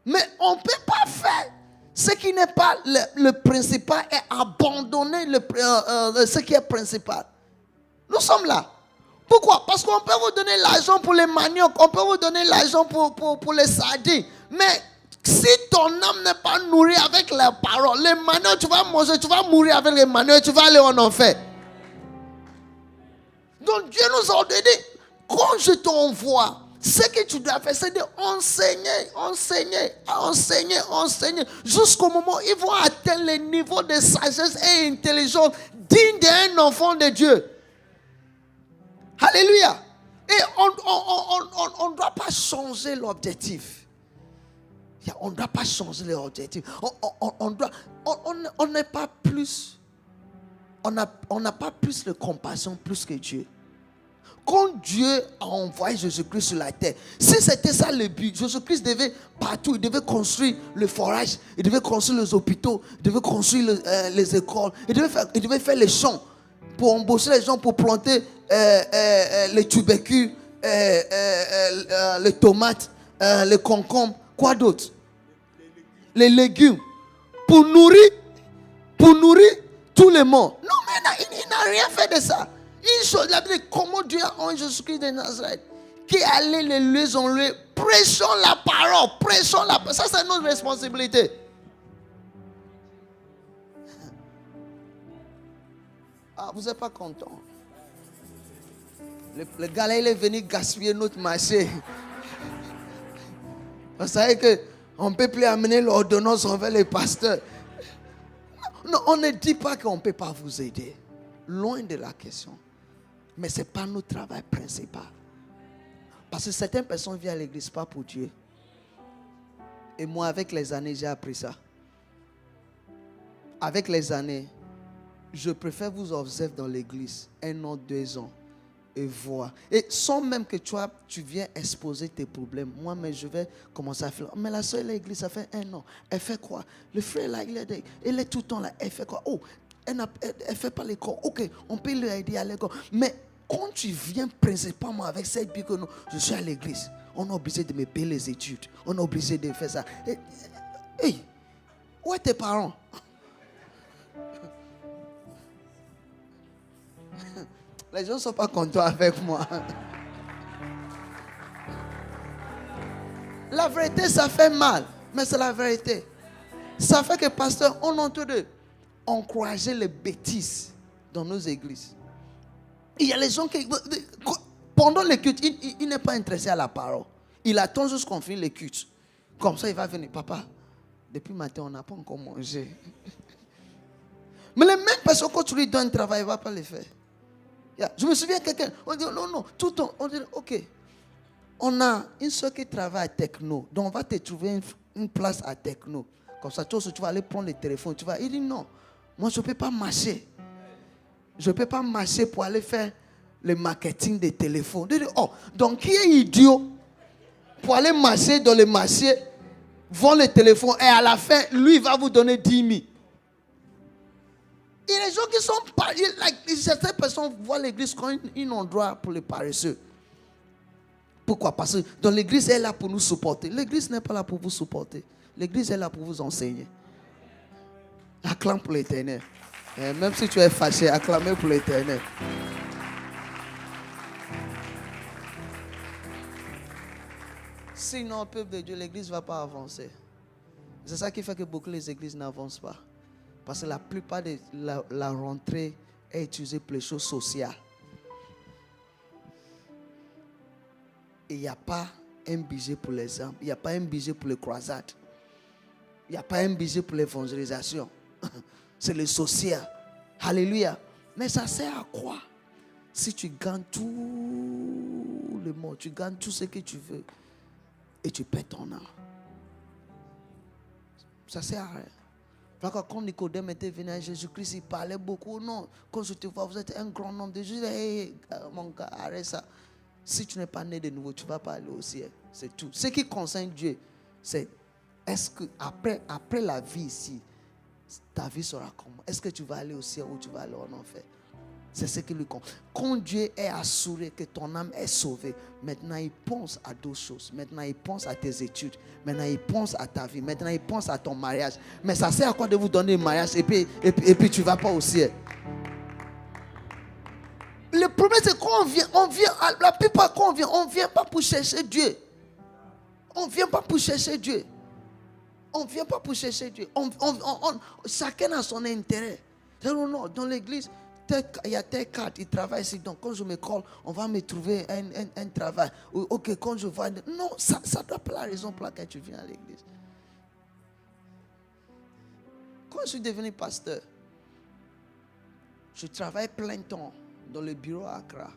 Mais on ne peut pas faire ce qui n'est pas le principal et abandonner ce qui est principal. Nous sommes là. Pourquoi? Parce qu'on peut vous donner l'argent pour les maniocs, on peut vous donner l'argent pour les sardines. Mais si ton âme n'est pas nourrie avec la parole, les maniocs, tu vas manger, tu vas mourir avec les maniocs et tu vas aller en enfer. Donc Dieu nous a ordonné, quand je t'envoie, ce que tu dois faire, c'est d'enseigner, jusqu'au moment où ils vont atteindre le niveau de sagesse et d'intelligence digne d'un enfant de Dieu. Alléluia. Et on ne doit pas changer l'objectif. On ne doit pas changer l'objectif. On n'est pas plus. On n'a pas plus de compassion plus que Dieu. Quand Dieu a envoyé Jésus-Christ sur la terre, si c'était ça le but, Jésus-Christ devait partout, il devait construire le forage, il devait construire les hôpitaux, il devait construire les écoles, il devait faire les champs pour embaucher les gens pour planter les tubercules, les tomates, les concombres, quoi d'autre? Les légumes, pour nourrir tout le monde. Non, mais il n'a rien fait de ça. Une chose, la Bible dit, comment Dieu a envoyé Jésus-Christ de Nazareth, qui allait les lieux en lieu, prêchons la parole, ça c'est notre responsabilité. Ah, vous n'êtes pas content. Le gars là, il est venu gaspiller notre marché. Vous savez qu'on ne peut plus amener l'ordonnance envers les pasteurs. Non, on ne dit pas qu'on ne peut pas vous aider. Loin de la question. Mais ce n'est pas notre travail principal. Parce que certaines personnes viennent à l'église pas pour Dieu. Et moi, avec les années, j'ai appris ça. Avec les années, je préfère vous observer dans l'église 1 an, 2 ans et voir. Et sans même que tu viens exposer tes problèmes, moi, mais je vais commencer à faire. Mais la soeur, l'église, ça fait 1 an. Elle fait quoi? Le frère, là, il est tout le temps là. Elle fait quoi? Oh, elle ne fait pas l'école. Ok, on peut lui aider à l'école. Mais quand tu viens principalement avec cette vie que nous, je suis à l'église, on est obligé de me payer les études. On est obligé de faire ça. Hey, où est tes parents? Les gens ne sont pas contents avec moi. La vérité, ça fait mal. Mais c'est la vérité. Ça fait que, pasteur, on est en train d'encourager les bêtises dans nos églises. Il y a les gens qui, pendant le culte, il n'est pas intéressé à la parole. Il attend juste qu'on finisse le culte. Comme ça, il va venir. Papa, depuis matin, on n'a pas encore mangé. Mais les mêmes personnes, quand tu lui donnes un travail, il ne va pas le faire. Je me souviens quelqu'un, on dit non, tout le temps, on dit ok, on a une soeur qui travaille à Techno, donc on va te trouver une place à Techno. Comme ça, tu vas aller prendre le téléphone, il dit non, moi je ne peux pas marcher. Je ne peux pas marcher pour aller faire le marketing des téléphones. Il dit, oh, donc qui est idiot pour aller marcher dans le marché, vendre le téléphone et à la fin, lui il va vous donner 10 000. Il y a des gens qui sont certaines personnes voient l'église comme un endroit pour les paresseux. Pourquoi? Parce que dans l'église, elle est là pour nous supporter. L'église n'est pas là pour vous supporter. L'église est là pour vous enseigner. Acclame pour l'Éternel. Même si tu es fâché, acclamez pour l'Éternel. Sinon, peuple de Dieu, l'église ne va pas avancer. C'est ça qui fait que beaucoup les églises n'avancent pas. Parce que la plupart de la rentrée est utilisée pour les choses sociales. Et il n'y a pas un budget pour les âmes. Il n'y a pas un budget pour les croisades. Il n'y a pas un budget pour l'évangélisation. C'est le social. Alléluia. Mais ça sert à quoi? Si tu gagnes tout le monde, tu gagnes tout ce que tu veux et tu perds ton âme. Ça sert à rien. Quand Nicodème était venu à Jésus-Christ, il parlait beaucoup. Non, quand je te vois, vous êtes un grand homme de Jésus. Hey, mon gars, arrête ça. Si tu n'es pas né de nouveau, tu ne vas pas aller au ciel. C'est tout. Ce qui concerne Dieu, c'est est-ce que après la vie ici, ta vie sera comment? Est-ce que tu vas aller au ciel ou tu vas aller en enfer? C'est ce qui lui compte. Quand Dieu est assuré que ton âme est sauvée, maintenant il pense à d'autres choses. Maintenant il pense à tes études. Maintenant il pense à ta vie. Maintenant il pense à ton mariage. Mais ça sert à quoi de vous donner un mariage et puis tu ne vas pas au ciel? Le problème c'est qu'on vient, la plupart quand on ne vient pas pour chercher Dieu. On ne vient pas pour chercher Dieu. On ne vient pas pour chercher Dieu. Chacun a son intérêt. Non, dans l'église, il y a tel cadre, il travaille ici. Donc quand je me colle, on va me trouver un travail. Ok, quand je vois... Non, ça ne doit pas la raison pour laquelle tu viens à l'église. Quand je suis devenu pasteur, je travaille plein temps dans le bureau à Accra.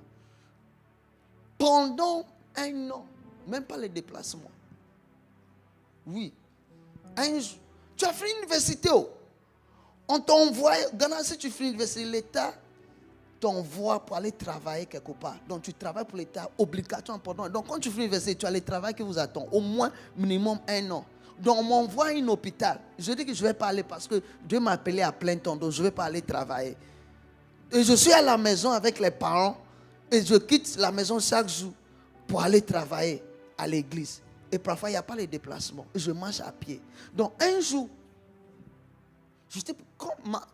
Pendant 1 an, même pas les déplacements. Oui. Tu as fait l'université. On t'envoie, Ghana, si tu fais l'université, l'État t'envoie pour aller travailler quelque part. Donc tu travailles pour l'État obligatoirement pendant. Donc quand tu fais l'université, tu as le travail qui vous attend. Au moins, minimum 1 an. Donc on m'envoie à un hôpital. Je dis que je ne vais pas aller parce que Dieu m'a appelé à plein temps. Donc je ne vais pas aller travailler. Et je suis à la maison avec les parents. Et je quitte la maison chaque jour pour aller travailler à l'église. Et parfois, il n'y a pas les déplacements. Je marche à pied. Donc, un jour,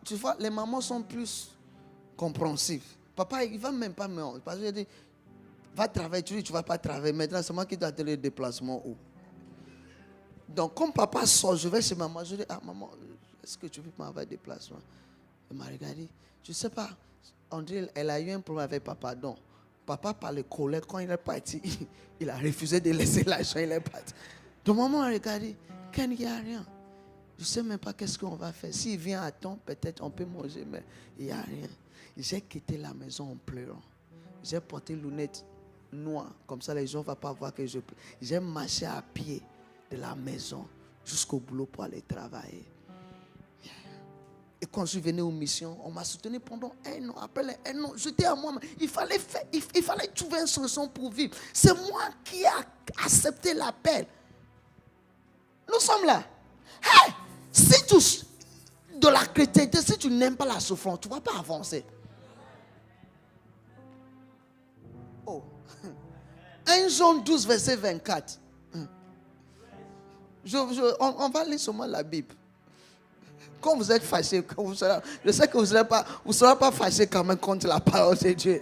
tu vois, les mamans sont plus compréhensives. Papa, il ne va même pas me... Parce que je dis, va travailler. Tu dis, tu ne vas pas travailler. Maintenant, c'est moi qui dois te les déplacements. Donc, comme papa sort, je vais chez maman. Je dis, maman, est-ce que tu peux m'envoyer des déplacements? Elle m'a regardé. Je ne sais pas. On dit, elle a eu un problème avec papa. Donc, papa, par le colère, quand il est parti, il a refusé de laisser l'argent, il est parti. Donc, maman a regardé, il n'y a rien. Je ne sais même pas qu'est-ce qu'on va faire. S'il vient à temps, peut-être on peut manger, mais il n'y a rien. J'ai quitté la maison en pleurant. J'ai porté lunettes noires, comme ça les gens ne vont pas voir que je pleure. J'ai marché à pied de la maison jusqu'au boulot pour aller travailler. Et quand je suis venu aux missions, on m'a soutenu pendant 1 an. Après les 1 an, j'étais à moi. Il fallait trouver une solution pour vivre. C'est moi qui ai accepté l'appel. Nous sommes là. Hey, dans la chrétienté, si tu n'aimes pas la souffrance, tu ne vas pas avancer. Oh. 1 Jean 12, verset 24. On va lire seulement la Bible. Quand vous êtes fâché, je sais que vous ne serez pas fâché quand même contre la parole de Dieu.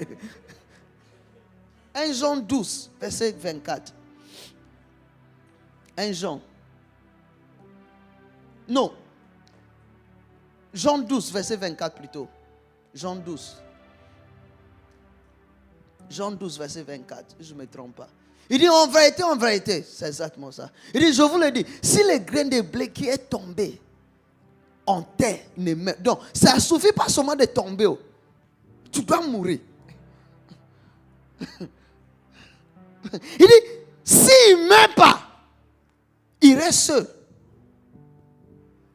1 Jean 12, verset 24. 1 Jean. Non. Jean 12, verset 24 plutôt. Jean 12. Jean 12, verset 24. Je ne me trompe pas. Il dit en vérité. C'est exactement ça. Il dit, je vous le dis, si le grain de blé qui est tombé en terre ne meurt. Donc, ça ne suffit pas seulement de tomber. Tu dois mourir. Il dit, s'il ne meurt pas, il reste seul.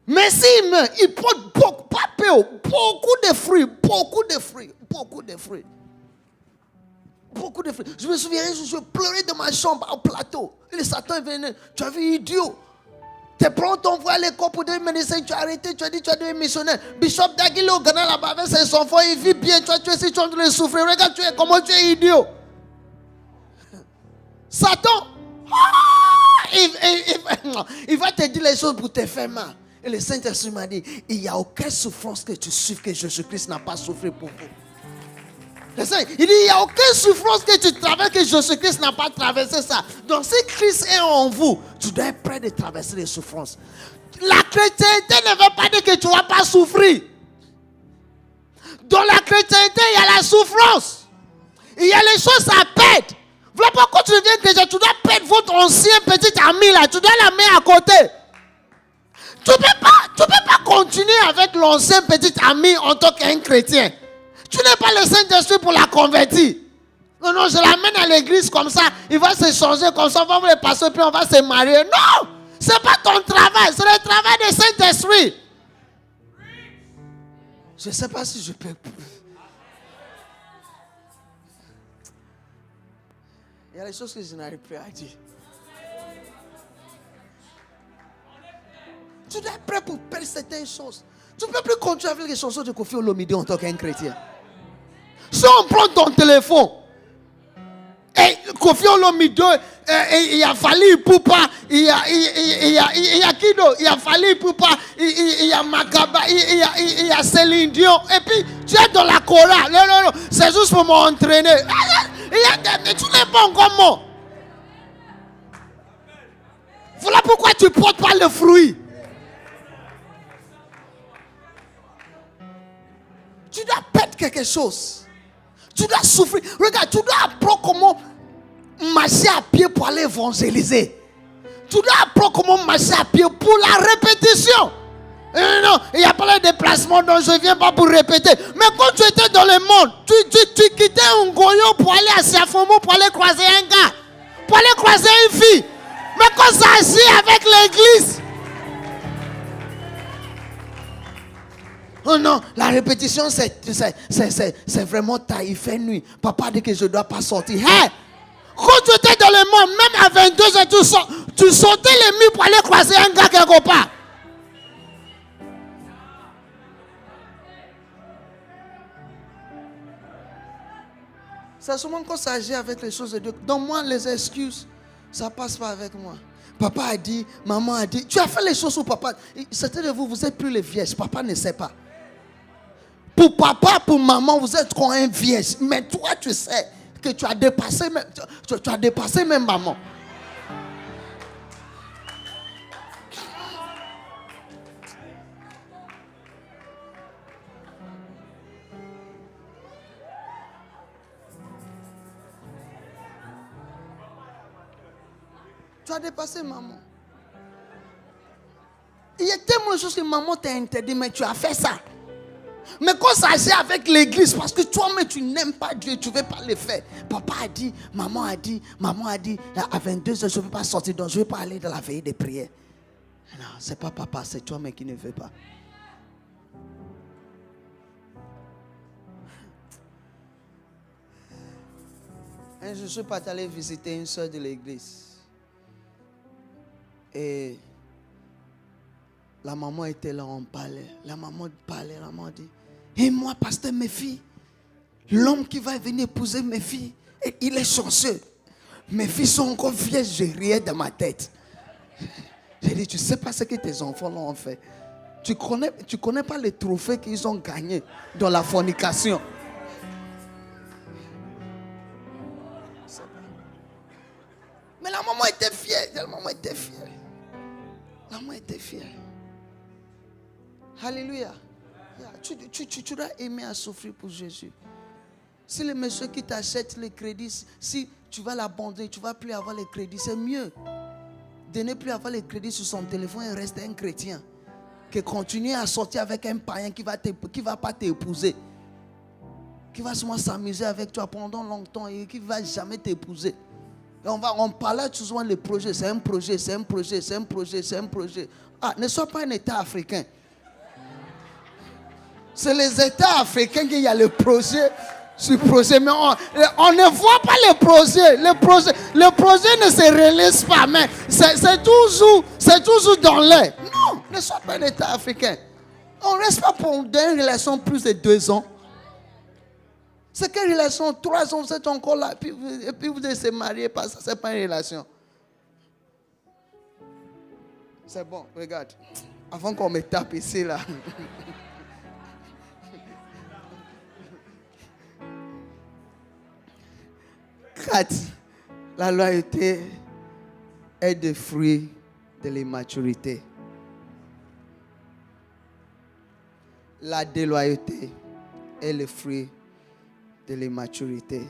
Mais s'il meurt, il porte beaucoup de fruits. Je me souviens, je pleurais dans ma chambre au plateau. Et le Satan est venu. Tu as vu, idiot. Tes parents t'envoient à l'école pour devenir médecin, tu as arrêté, tu as dit tu as devenu missionnaire. Bishop Dagui au Ghana là-bas avec ses enfants, il vit bien, toi tu es ici, tu es en train de souffrir. Regarde comment tu es idiot. Satan, il va te dire les choses pour te faire mal. Et le Saint-Esprit m'a dit, il n'y a aucune souffrance que tu souffres que Jésus-Christ n'a pas souffert pour vous. Il dit, il n'y a aucune souffrance que tu traverses que Jésus-Christ n'a pas traversé ça. Donc si Christ est en vous, tu dois être prêt de traverser les souffrances. La chrétienté ne veut pas dire que tu ne vas pas souffrir. Dans la chrétienté, il y a la souffrance. Il y a les choses à perdre. Voilà pourquoi tu deviens chrétien, tu dois perdre votre ancien petit ami là. Tu dois la mettre à côté. Tu ne peux pas continuer avec l'ancien petit ami en tant qu'un chrétien. Tu n'es pas le Saint-Esprit pour la convertir. Non, je l'amène à l'église comme ça. Il va se changer comme ça. On va le passer puis on va se marier. Non! Ce n'est pas ton travail. C'est le travail du Saint-Esprit. Je ne sais pas si je peux. Il y a des choses que je n'arrive plus à dire. Tu dois être prêt pour perdre certaines choses. Tu ne peux plus continuer avec les chansons de Kofi Olomide en tant qu'un chrétien. Si on prend ton téléphone, et Kofi Olomide, il y a Fally Ipupa, il y a Kido, il y a Fally Ipupa, il y a Makaba, il y a Céline Dion, et puis tu es dans la chorale. Non, c'est juste pour m'entraîner. Tu n'es pas encore mort. Voilà pourquoi tu ne portes pas le fruit. Tu dois perdre quelque chose. Tu dois souffrir. Regarde, tu dois apprendre comment marcher à pied pour aller évangéliser. Tu dois apprendre comment marcher à pied pour la répétition. Non, il n'y a pas de déplacement, donc je ne viens pas pour répéter. Mais quand tu étais dans le monde, tu quittais un goyon pour aller à Siafomo, pour aller croiser un gars, pour aller croiser une fille. Mais quand ça agit avec l'église, oh non, la répétition, c'est vraiment tard, il fait nuit. Papa dit que je ne dois pas sortir. Hey, quand tu étais dans le monde, même à 22 ans, tu sortais les nuits pour aller croiser un gars quelque part. C'est seulement quand ça agit avec les choses de Dieu. Donne-moi les excuses. Ça ne passe pas avec moi. Papa a dit, maman a dit. Tu as fait les choses où papa. Certains de vous, vous n'êtes plus les vierges. Papa ne sait pas. Pour papa, pour maman, vous êtes comme un vierge. Mais toi, tu sais que tu as dépassé même, tu as dépassé même maman. Tu as dépassé maman. Il y a tellement de choses que maman t'a interdit, mais tu as fait ça. Mais quand ça agit avec l'église, parce que toi-même tu n'aimes pas Dieu, tu ne veux pas le faire. Papa a dit, maman a dit, à 22 heures, je ne veux pas sortir, donc je ne veux pas aller dans la veillée de prière. Non, ce n'est pas papa, c'est toi-même qui ne veux pas. Et je suis parti aller visiter une soeur de l'église. Et la maman était là, on parlait. La maman dit, et moi, pasteur, mes filles, l'homme qui va venir épouser mes filles, il est chanceux. Mes filles sont encore vieilles, je riais dans ma tête. J'ai dit, tu ne sais pas ce que tes enfants l'ont fait. Tu connais pas les trophées qu'ils ont gagnés dans la fornication. Mais la maman était fière. La maman était fière. Alléluia. Tu dois aimer à souffrir pour Jésus. Si le monsieur qui t'achète les crédits, si tu vas l'abandonner, tu ne vas plus avoir les crédits, c'est mieux de ne plus avoir les crédits sur son téléphone et rester un chrétien que continuer à sortir avec un païen qui ne va pas t'épouser, qui va seulement s'amuser avec toi pendant longtemps et qui ne va jamais t'épouser. Et on parlait souvent des projets. C'est un projet. Ah, ne sois pas un État africain. C'est les États africains qu'il y a le projet. sur le projet. Mais on ne voit pas les projets. Le projet ne se réalise pas. Mais c'est toujours dans l'air. Non, ne sois pas un État africain. On ne reste pas pour une relation plus de 2 ans. C'est quelle relation? 3 ans, vous êtes encore là. Et puis vous êtes mariés. Ça, ce n'est pas une relation. C'est bon, regarde. Avant qu'on me tape ici, là. La loyauté est le fruit de l'immaturité. La déloyauté est le fruit de l'immaturité.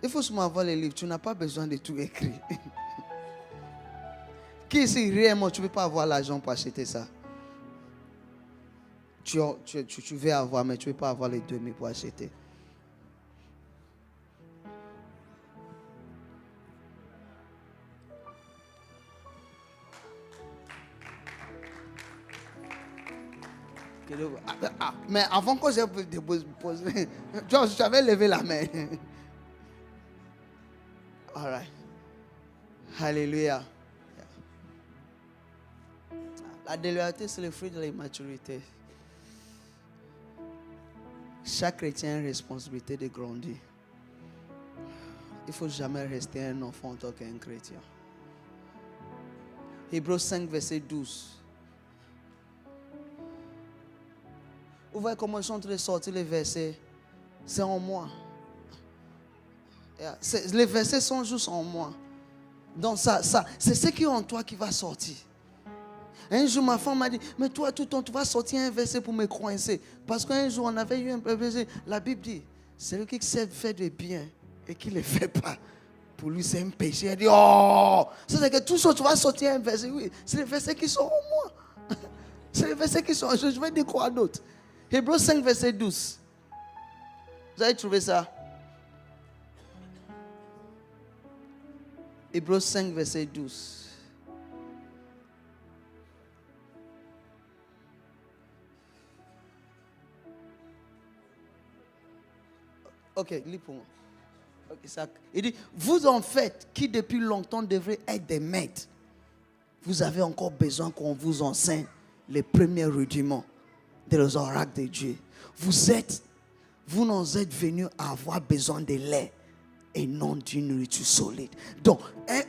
Il faut seulement avoir les livres. Tu n'as pas besoin de tout écrire. Qui ici, réellement, tu ne peux pas avoir l'argent pour acheter ça? Tu veux avoir, mais tu ne peux pas avoir les 2000 pour acheter. Mais avant que je pose, j'avais levé la main. All right. Alléluia. La déloyauté, c'est le fruit de l'immaturité. Chaque chrétien a une responsabilité de grandir. Il ne faut jamais rester un enfant en tant qu'un chrétien. Hébreux 5, verset 12. Vous voyez comment ils sont en train de sortir les versets? C'est en moi. Les versets sont juste en moi. Donc c'est ce qui est en toi qui va sortir. Un jour, ma femme m'a dit, mais toi, tout le temps, tu vas sortir un verset pour me coincer. Parce qu'un jour, on avait eu un verset. La Bible dit, celui qui sait faire du bien et qui ne le fait pas, pour lui, c'est un péché. Elle dit, oh! C'est que tout ça, tu vas sortir un verset. Oui, c'est les versets qui sont en moi. C'est les versets qui sont. Je vais dire quoi d'autre? Hébreux 5, verset 12. Vous avez trouvé ça? Hébreux 5, verset 12. Ok, lis pour moi. Okay, ça. Il dit, vous en faites qui depuis longtemps devraient être des maîtres. Vous avez encore besoin qu'on vous enseigne les premiers rudiments des oracles de Dieu. Vous n'en êtes venus à avoir besoin de lait et non d'une nourriture solide. Donc,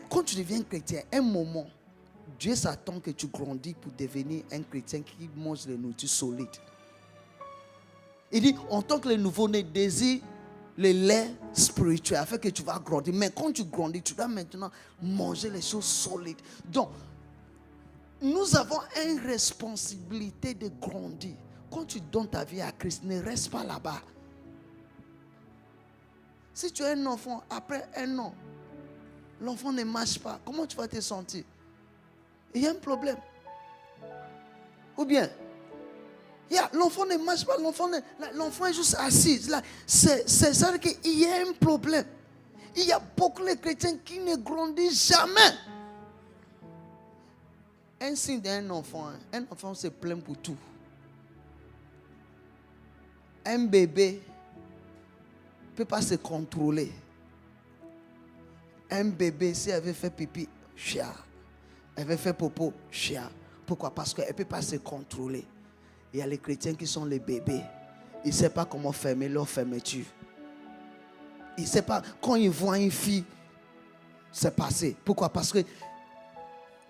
quand tu deviens chrétien, un moment, Dieu s'attend que tu grandis pour devenir un chrétien qui mange les nourritures solides. Il dit, en tant que le nouveau-né désire le lait spirituel afin que tu vas grandir. Mais quand tu grandis, tu dois maintenant manger les choses solides. Donc, nous avons une responsabilité de grandir. Quand tu donnes ta vie à Christ, ne reste pas là-bas. Si tu es un enfant, après 1 an, l'enfant ne marche pas, comment tu vas te sentir? Il y a un problème. Ou bien, l'enfant ne marche pas, l'enfant est juste assis. C'est ça qu'il y a un problème. Il y a beaucoup de chrétiens qui ne grandissent jamais. Un signe d'un enfant, se plaint pour tout. Un bébé ne peut pas se contrôler. Un bébé, si elle avait fait pipi, chia. Elle avait fait popo, chia. Pourquoi? Parce qu'elle ne peut pas se contrôler. Il y a les chrétiens qui sont les bébés. Ils ne savent pas comment fermer leur fermeture. Ils ne savent pas, quand ils voient une fille, c'est passé. Pourquoi? Parce que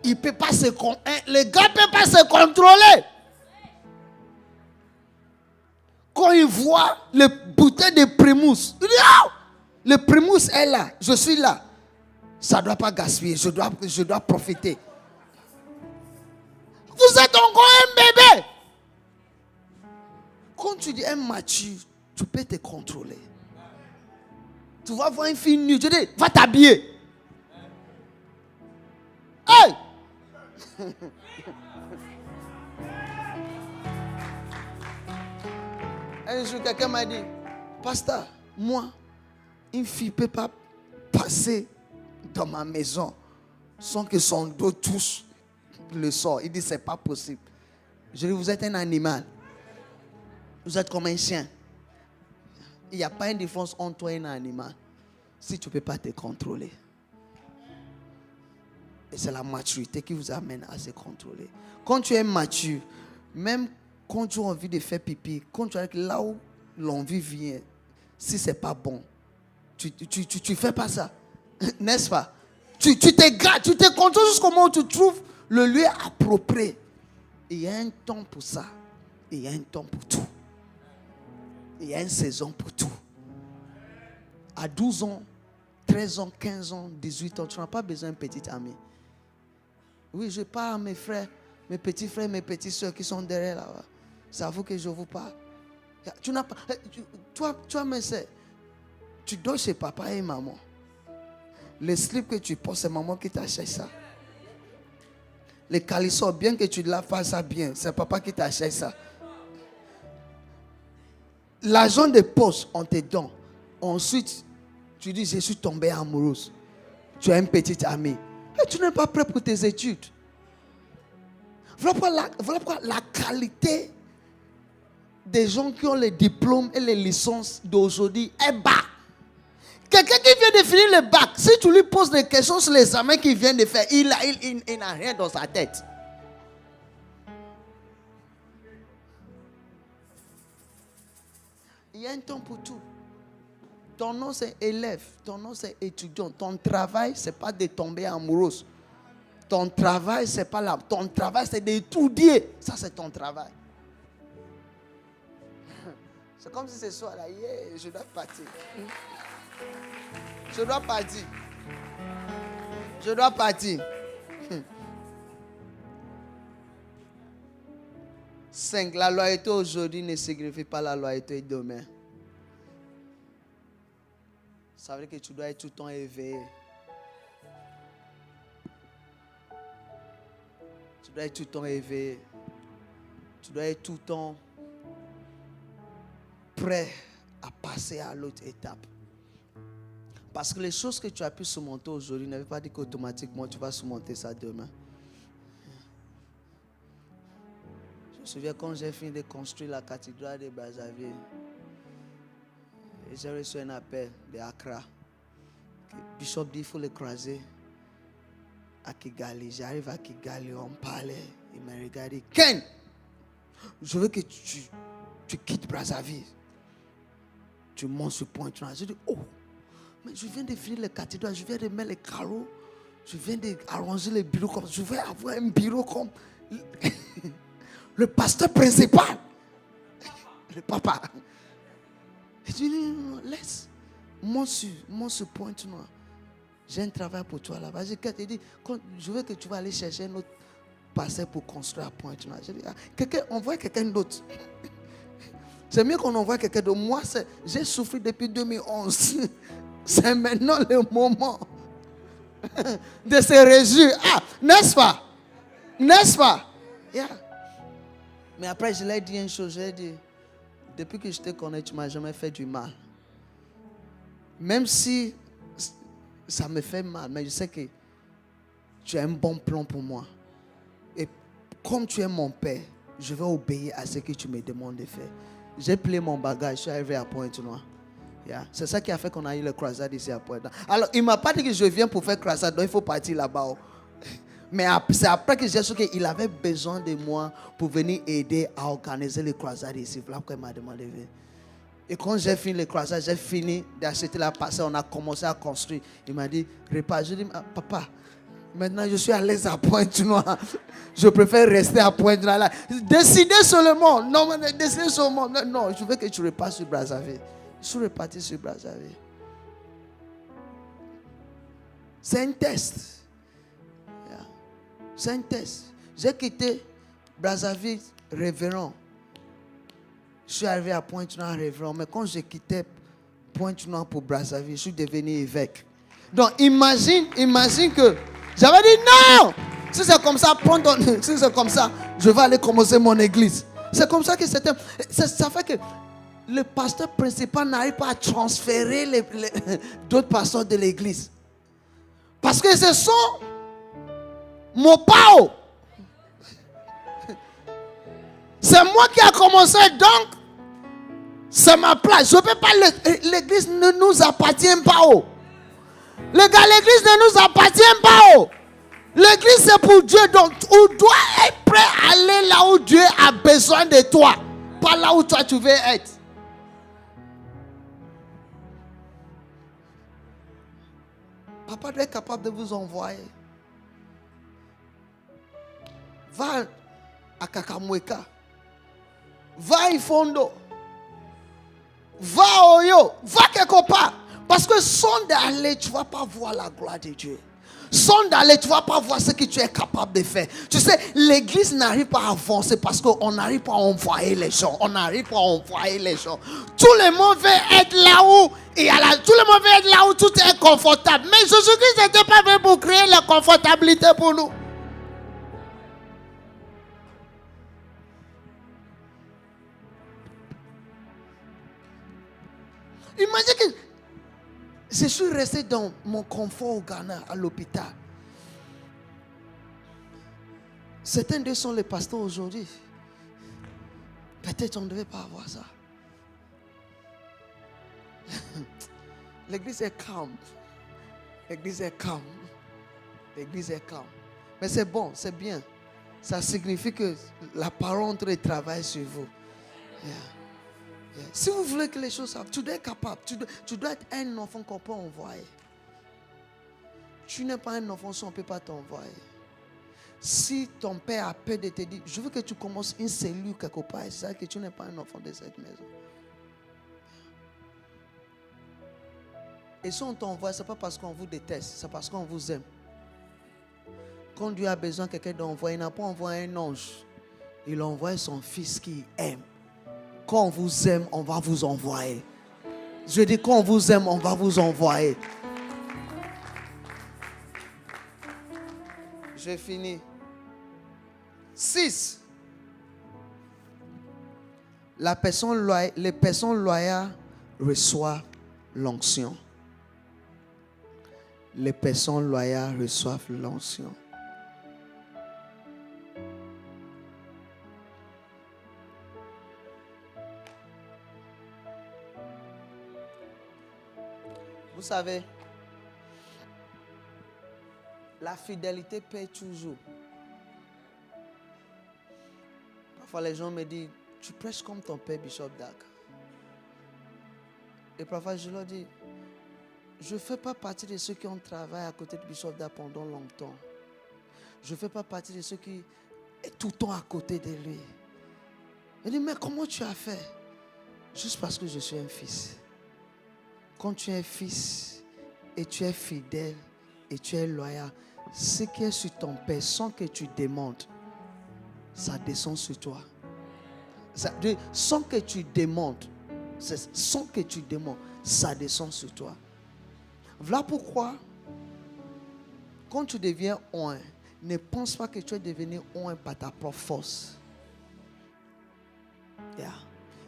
il peut pas se les gars ne peuvent pas se contrôler. Quand ils voient le bouteille de Primus, ils disent, oh, le Primus est là, je suis là. Ça ne doit pas gaspiller, je dois profiter. Vous êtes encore un bébé. Quand tu dis un mature, tu peux te contrôler. Tu vas voir une fille nue, tu dis, va t'habiller. Hey! Un jour, quelqu'un m'a dit, pasteur, moi, une fille ne peut pas passer dans ma maison sans que son dos touche le sol. Il dit, c'est pas possible. Je dis, vous êtes un animal. Vous êtes comme un chien. Il n'y a pas une différence entre toi et un animal si tu ne peux pas te contrôler. Et c'est la maturité qui vous amène à se contrôler. Quand tu es mature, même quand tu as envie de faire pipi, quand tu es là où l'envie vient, si ce n'est pas bon, tu ne fais pas ça. N'est-ce pas? Tu te gardes, tu te contrôles jusqu'au moment où tu trouves le lieu approprié. Il y a un temps pour ça. Il y a un temps pour tout. Il y a une saison pour tout. À 12 ans, 13 ans, 15 ans, 18 ans, tu n'as pas besoin d'un petit ami. Oui, je parle à mes frères, mes petits frères, mes petites soeurs qui sont derrière là-bas. C'est à vous que je vous parle. Tu n'as pas, toi, mes soeurs, tu dors chez papa et maman. Les slips que tu portes, c'est maman qui t'achète ça. Les calissons, bien que tu laves pas ça bien, c'est papa qui t'achète ça. L'argent de poche, on te donne. Ensuite, tu dis, je suis tombée amoureuse. Tu as une petite amie. Mais tu n'es pas prêt pour tes études. Voilà pourquoi la qualité des gens qui ont les diplômes et les licences d'aujourd'hui est bas. Quelqu'un qui vient de finir le bac, si tu lui poses des questions sur l'examen qu'il vient de faire, il n'a rien dans sa tête. Il y a un temps pour tout. Ton nom c'est élève, ton nom c'est étudiant. Ton travail c'est pas de tomber amoureuse. Ton travail c'est pas là. Ton travail c'est d'étudier. Ça c'est ton travail. C'est comme si ce soir là, je dois partir. Je dois partir. Je dois partir. 5. La loyauté aujourd'hui ne signifie pas la loyauté demain. Ça veut dire que tu dois être tout le temps éveillé. Tu dois être tout le temps éveillé. Tu dois être tout le temps prêt à passer à l'autre étape. Parce que les choses que tu as pu surmonter aujourd'hui ne veut pas dire qu'automatiquement tu vas surmonter ça demain. Je me souviens quand j'ai fini de construire la cathédrale de Brazzaville. Et j'ai reçu un appel de Accra. Le bishop dit qu'il faut le croiser à Kigali. J'arrive à Kigali, on parlait. Il m'a regardé. Ken, je veux que tu quittes Brazzaville. Tu montes sur Pointe-Noire. Je dis, oh, mais je viens de finir le cathédrale, je viens de mettre les carreaux, je viens d'arranger les bureaux comme je veux avoir un bureau comme le pasteur principal, le papa. Je dis, non, laisse, monte sur Pointe-Noire. J'ai un travail pour toi là-bas. Il dit, je veux que tu vas aller chercher un autre pasteur pour construire à Pointe-Noire. Je dis, envoie quelqu'un d'autre. C'est mieux qu'on envoie quelqu'un d'autre. Moi, j'ai souffert depuis 2011. C'est maintenant le moment de se réjouir. Ah, n'est-ce pas? N'est-ce pas? Yeah. Mais après, je lui ai dit une chose. Je lui ai dit, depuis que je te connais, tu ne m'as jamais fait du mal. Même si ça me fait mal, mais je sais que tu as un bon plan pour moi. Et comme tu es mon père, je vais obéir à ce que tu me demandes de faire. J'ai plié mon bagage, je suis arrivé à Pointe-Noire. Yeah. C'est ça qui a fait qu'on a eu le croisade ici à Pointe-Noire. Alors, il ne m'a pas dit que je viens pour faire croisade, donc il faut partir là-bas. Mais c'est après que j'ai su qu'il avait besoin de moi pour venir aider à organiser les croisades ici. Voilà pourquoi il m'a demandé de venir. Et quand j'ai fini les croisades, j'ai fini d'acheter la parcelle, on a commencé à construire. Il m'a dit, repars. Je dis, papa, maintenant je suis à l'aise à Pointe-Noire. Je préfère rester à Pointe-Noire. Décidez seulement. Non, décidez seulement. Non, je veux que tu repasses sur Brazzaville. Je suis reparti sur Brazzaville. C'est un test. Yeah. C'est un test. J'ai quitté Brazzaville révérend. Je suis arrivé à Pointe-Noire révérend. Mais quand j'ai quitté Pointe-Noire pour Brazzaville, je suis devenu évêque. Donc imagine que j'avais dit non. Si c'est comme ça, si c'est comme ça, je vais aller commencer mon église. C'est comme ça que c'était. Ça fait que le pasteur principal n'arrive pas à transférer d'autres pasteurs de l'église. Parce que ce sont mon pao. C'est moi qui a commencé, donc C'est ma place. Je ne peux pas. L'église ne nous appartient pas. Oh. Les gars, l'église ne nous appartient pas. Oh. L'église, c'est pour Dieu. Donc, tu dois être prêt à aller là où Dieu a besoin de toi. Pas là où toi, tu veux être. Papa doit être capable de vous envoyer. Va à Kakamweka. Va à Ifondo. Va à Oyo. Va quelque part. Parce que sans d'aller, tu ne vas pas voir la gloire de Dieu. Sans d'aller, tu ne vas pas voir ce que tu es capable de faire. Tu sais, l'église n'arrive pas à avancer parce qu'on n'arrive pas à envoyer les gens. On n'arrive pas à envoyer les gens. Tout le monde veut être là où tout le monde veut être là où tout est confortable. Mais Jésus-Christ n'était pas venu pour créer la confortabilité pour nous. Imagine que je suis resté dans mon confort au Ghana, à l'hôpital. Certains d'eux sont les pasteurs aujourd'hui. Peut-être on ne devait pas avoir ça. L'église est calme. L'église est calme. L'église est calme. Mais c'est bon, c'est bien. Ça signifie que la parole entre et travaille sur vous. Yeah. Si vous voulez que les choses savent, tu dois être capable. Tu dois être un enfant qu'on peut envoyer. Tu n'es pas un enfant si on ne peut pas t'envoyer. Si ton père a peur de te dire, je veux que tu commences une cellule quelque part, c'est ça que tu n'es pas un enfant de cette maison. Et si on t'envoie, ce n'est pas parce qu'on vous déteste, c'est parce qu'on vous aime. Quand Dieu a besoin de quelqu'un d'envoyer, il n'a pas envoyé un ange. Il a envoyé son fils qui aime. Quand on vous aime, on va vous envoyer. Je dis, quand on vous aime, on va vous envoyer. J'ai fini. 6. Les personnes loyales reçoivent l'onction. Les personnes loyales reçoivent l'onction. Vous savez, la fidélité paye toujours. Parfois les gens me disent, tu prêches comme ton père Bishop Dag. Et parfois je leur dis, je ne fais pas partie de ceux qui ont travaillé à côté de Bishop Dag pendant longtemps. Je ne fais pas partie de ceux qui sont tout le temps à côté de lui. Je dis, mais comment tu as fait? Juste parce que je suis un fils. Quand tu es fils et tu es fidèle et tu es loyal, ce qui est sur ton père sans que tu demandes, ça descend sur toi. Sans que tu demandes, ça descend sur toi. Voilà pourquoi, quand tu deviens un, ne pense pas que tu es devenu un par ta propre force. Yeah.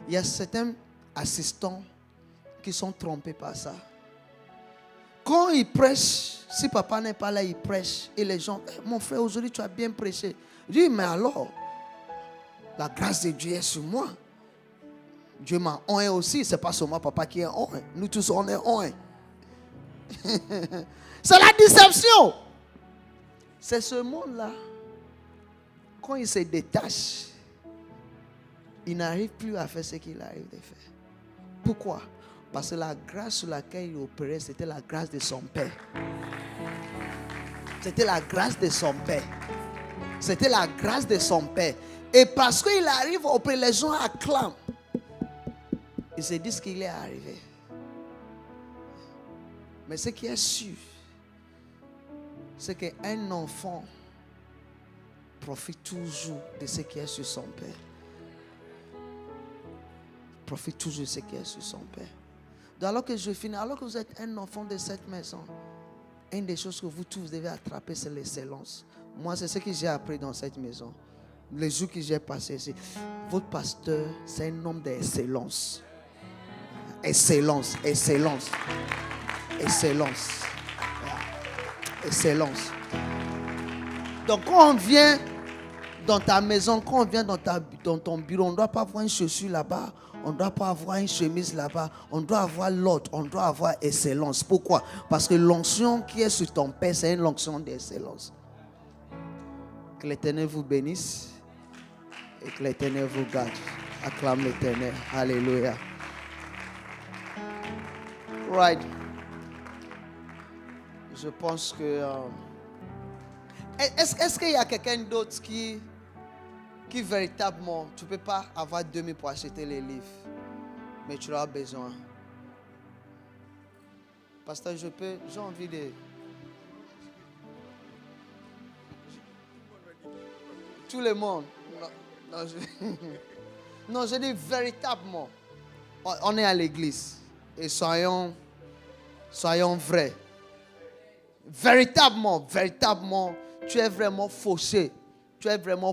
Il y a certains assistants qui sont trompés par ça. Quand ils prêchent, si papa n'est pas là, il prêche. Et les gens, mon frère, aujourd'hui tu as bien prêché. Je dis, mais alors, la grâce de Dieu est sur moi. Dieu m'a honné aussi. Ce n'est pas seulement papa qui est honné. Nous tous, on est honné. C'est la déception. C'est ce monde-là, quand il se détache, il n'arrive plus à faire ce qu'il arrive de faire. Pourquoi? Parce que la grâce sur laquelle il opérait, c'était la grâce de son père. C'était la grâce de son père. C'était la grâce de son père. Et parce qu'il arrive auprès, les gens acclament. Ils se disent qu'il est arrivé. Mais ce qui est sûr, c'est qu'un enfant profite toujours de ce qui est sur son père. Profite toujours de ce qui est sur son père. Donc alors que je finis, alors que vous êtes un enfant de cette maison, une des choses que vous tous devez attraper, c'est l'excellence. Moi, c'est ce que j'ai appris dans cette maison. Les jours que j'ai passés ici. Votre pasteur, c'est un homme d'excellence. Excellence, excellence. Excellence. Excellence. Donc quand on vient dans ta maison, quand on vient dans ton bureau, on ne doit pas avoir une chaussure là-bas, on ne doit pas avoir une chemise là-bas, on doit avoir l'ordre, on doit avoir excellence. Pourquoi? Parce que l'onction qui est sur ton père, c'est une onction d'excellence. Que l'Éternel vous bénisse et que l'Éternel vous garde. Acclame l'Éternel. Alléluia. Right. Je pense que... Est-ce qu'il y a quelqu'un d'autre qui véritablement, tu ne peux pas avoir 2000 pour acheter les livres, mais tu as besoin. Pasteur, j'ai envie de... Tout le monde. Non, je dis véritablement. On est à l'église et soyons vrais. Véritablement, tu es vraiment fauché. Tu es vraiment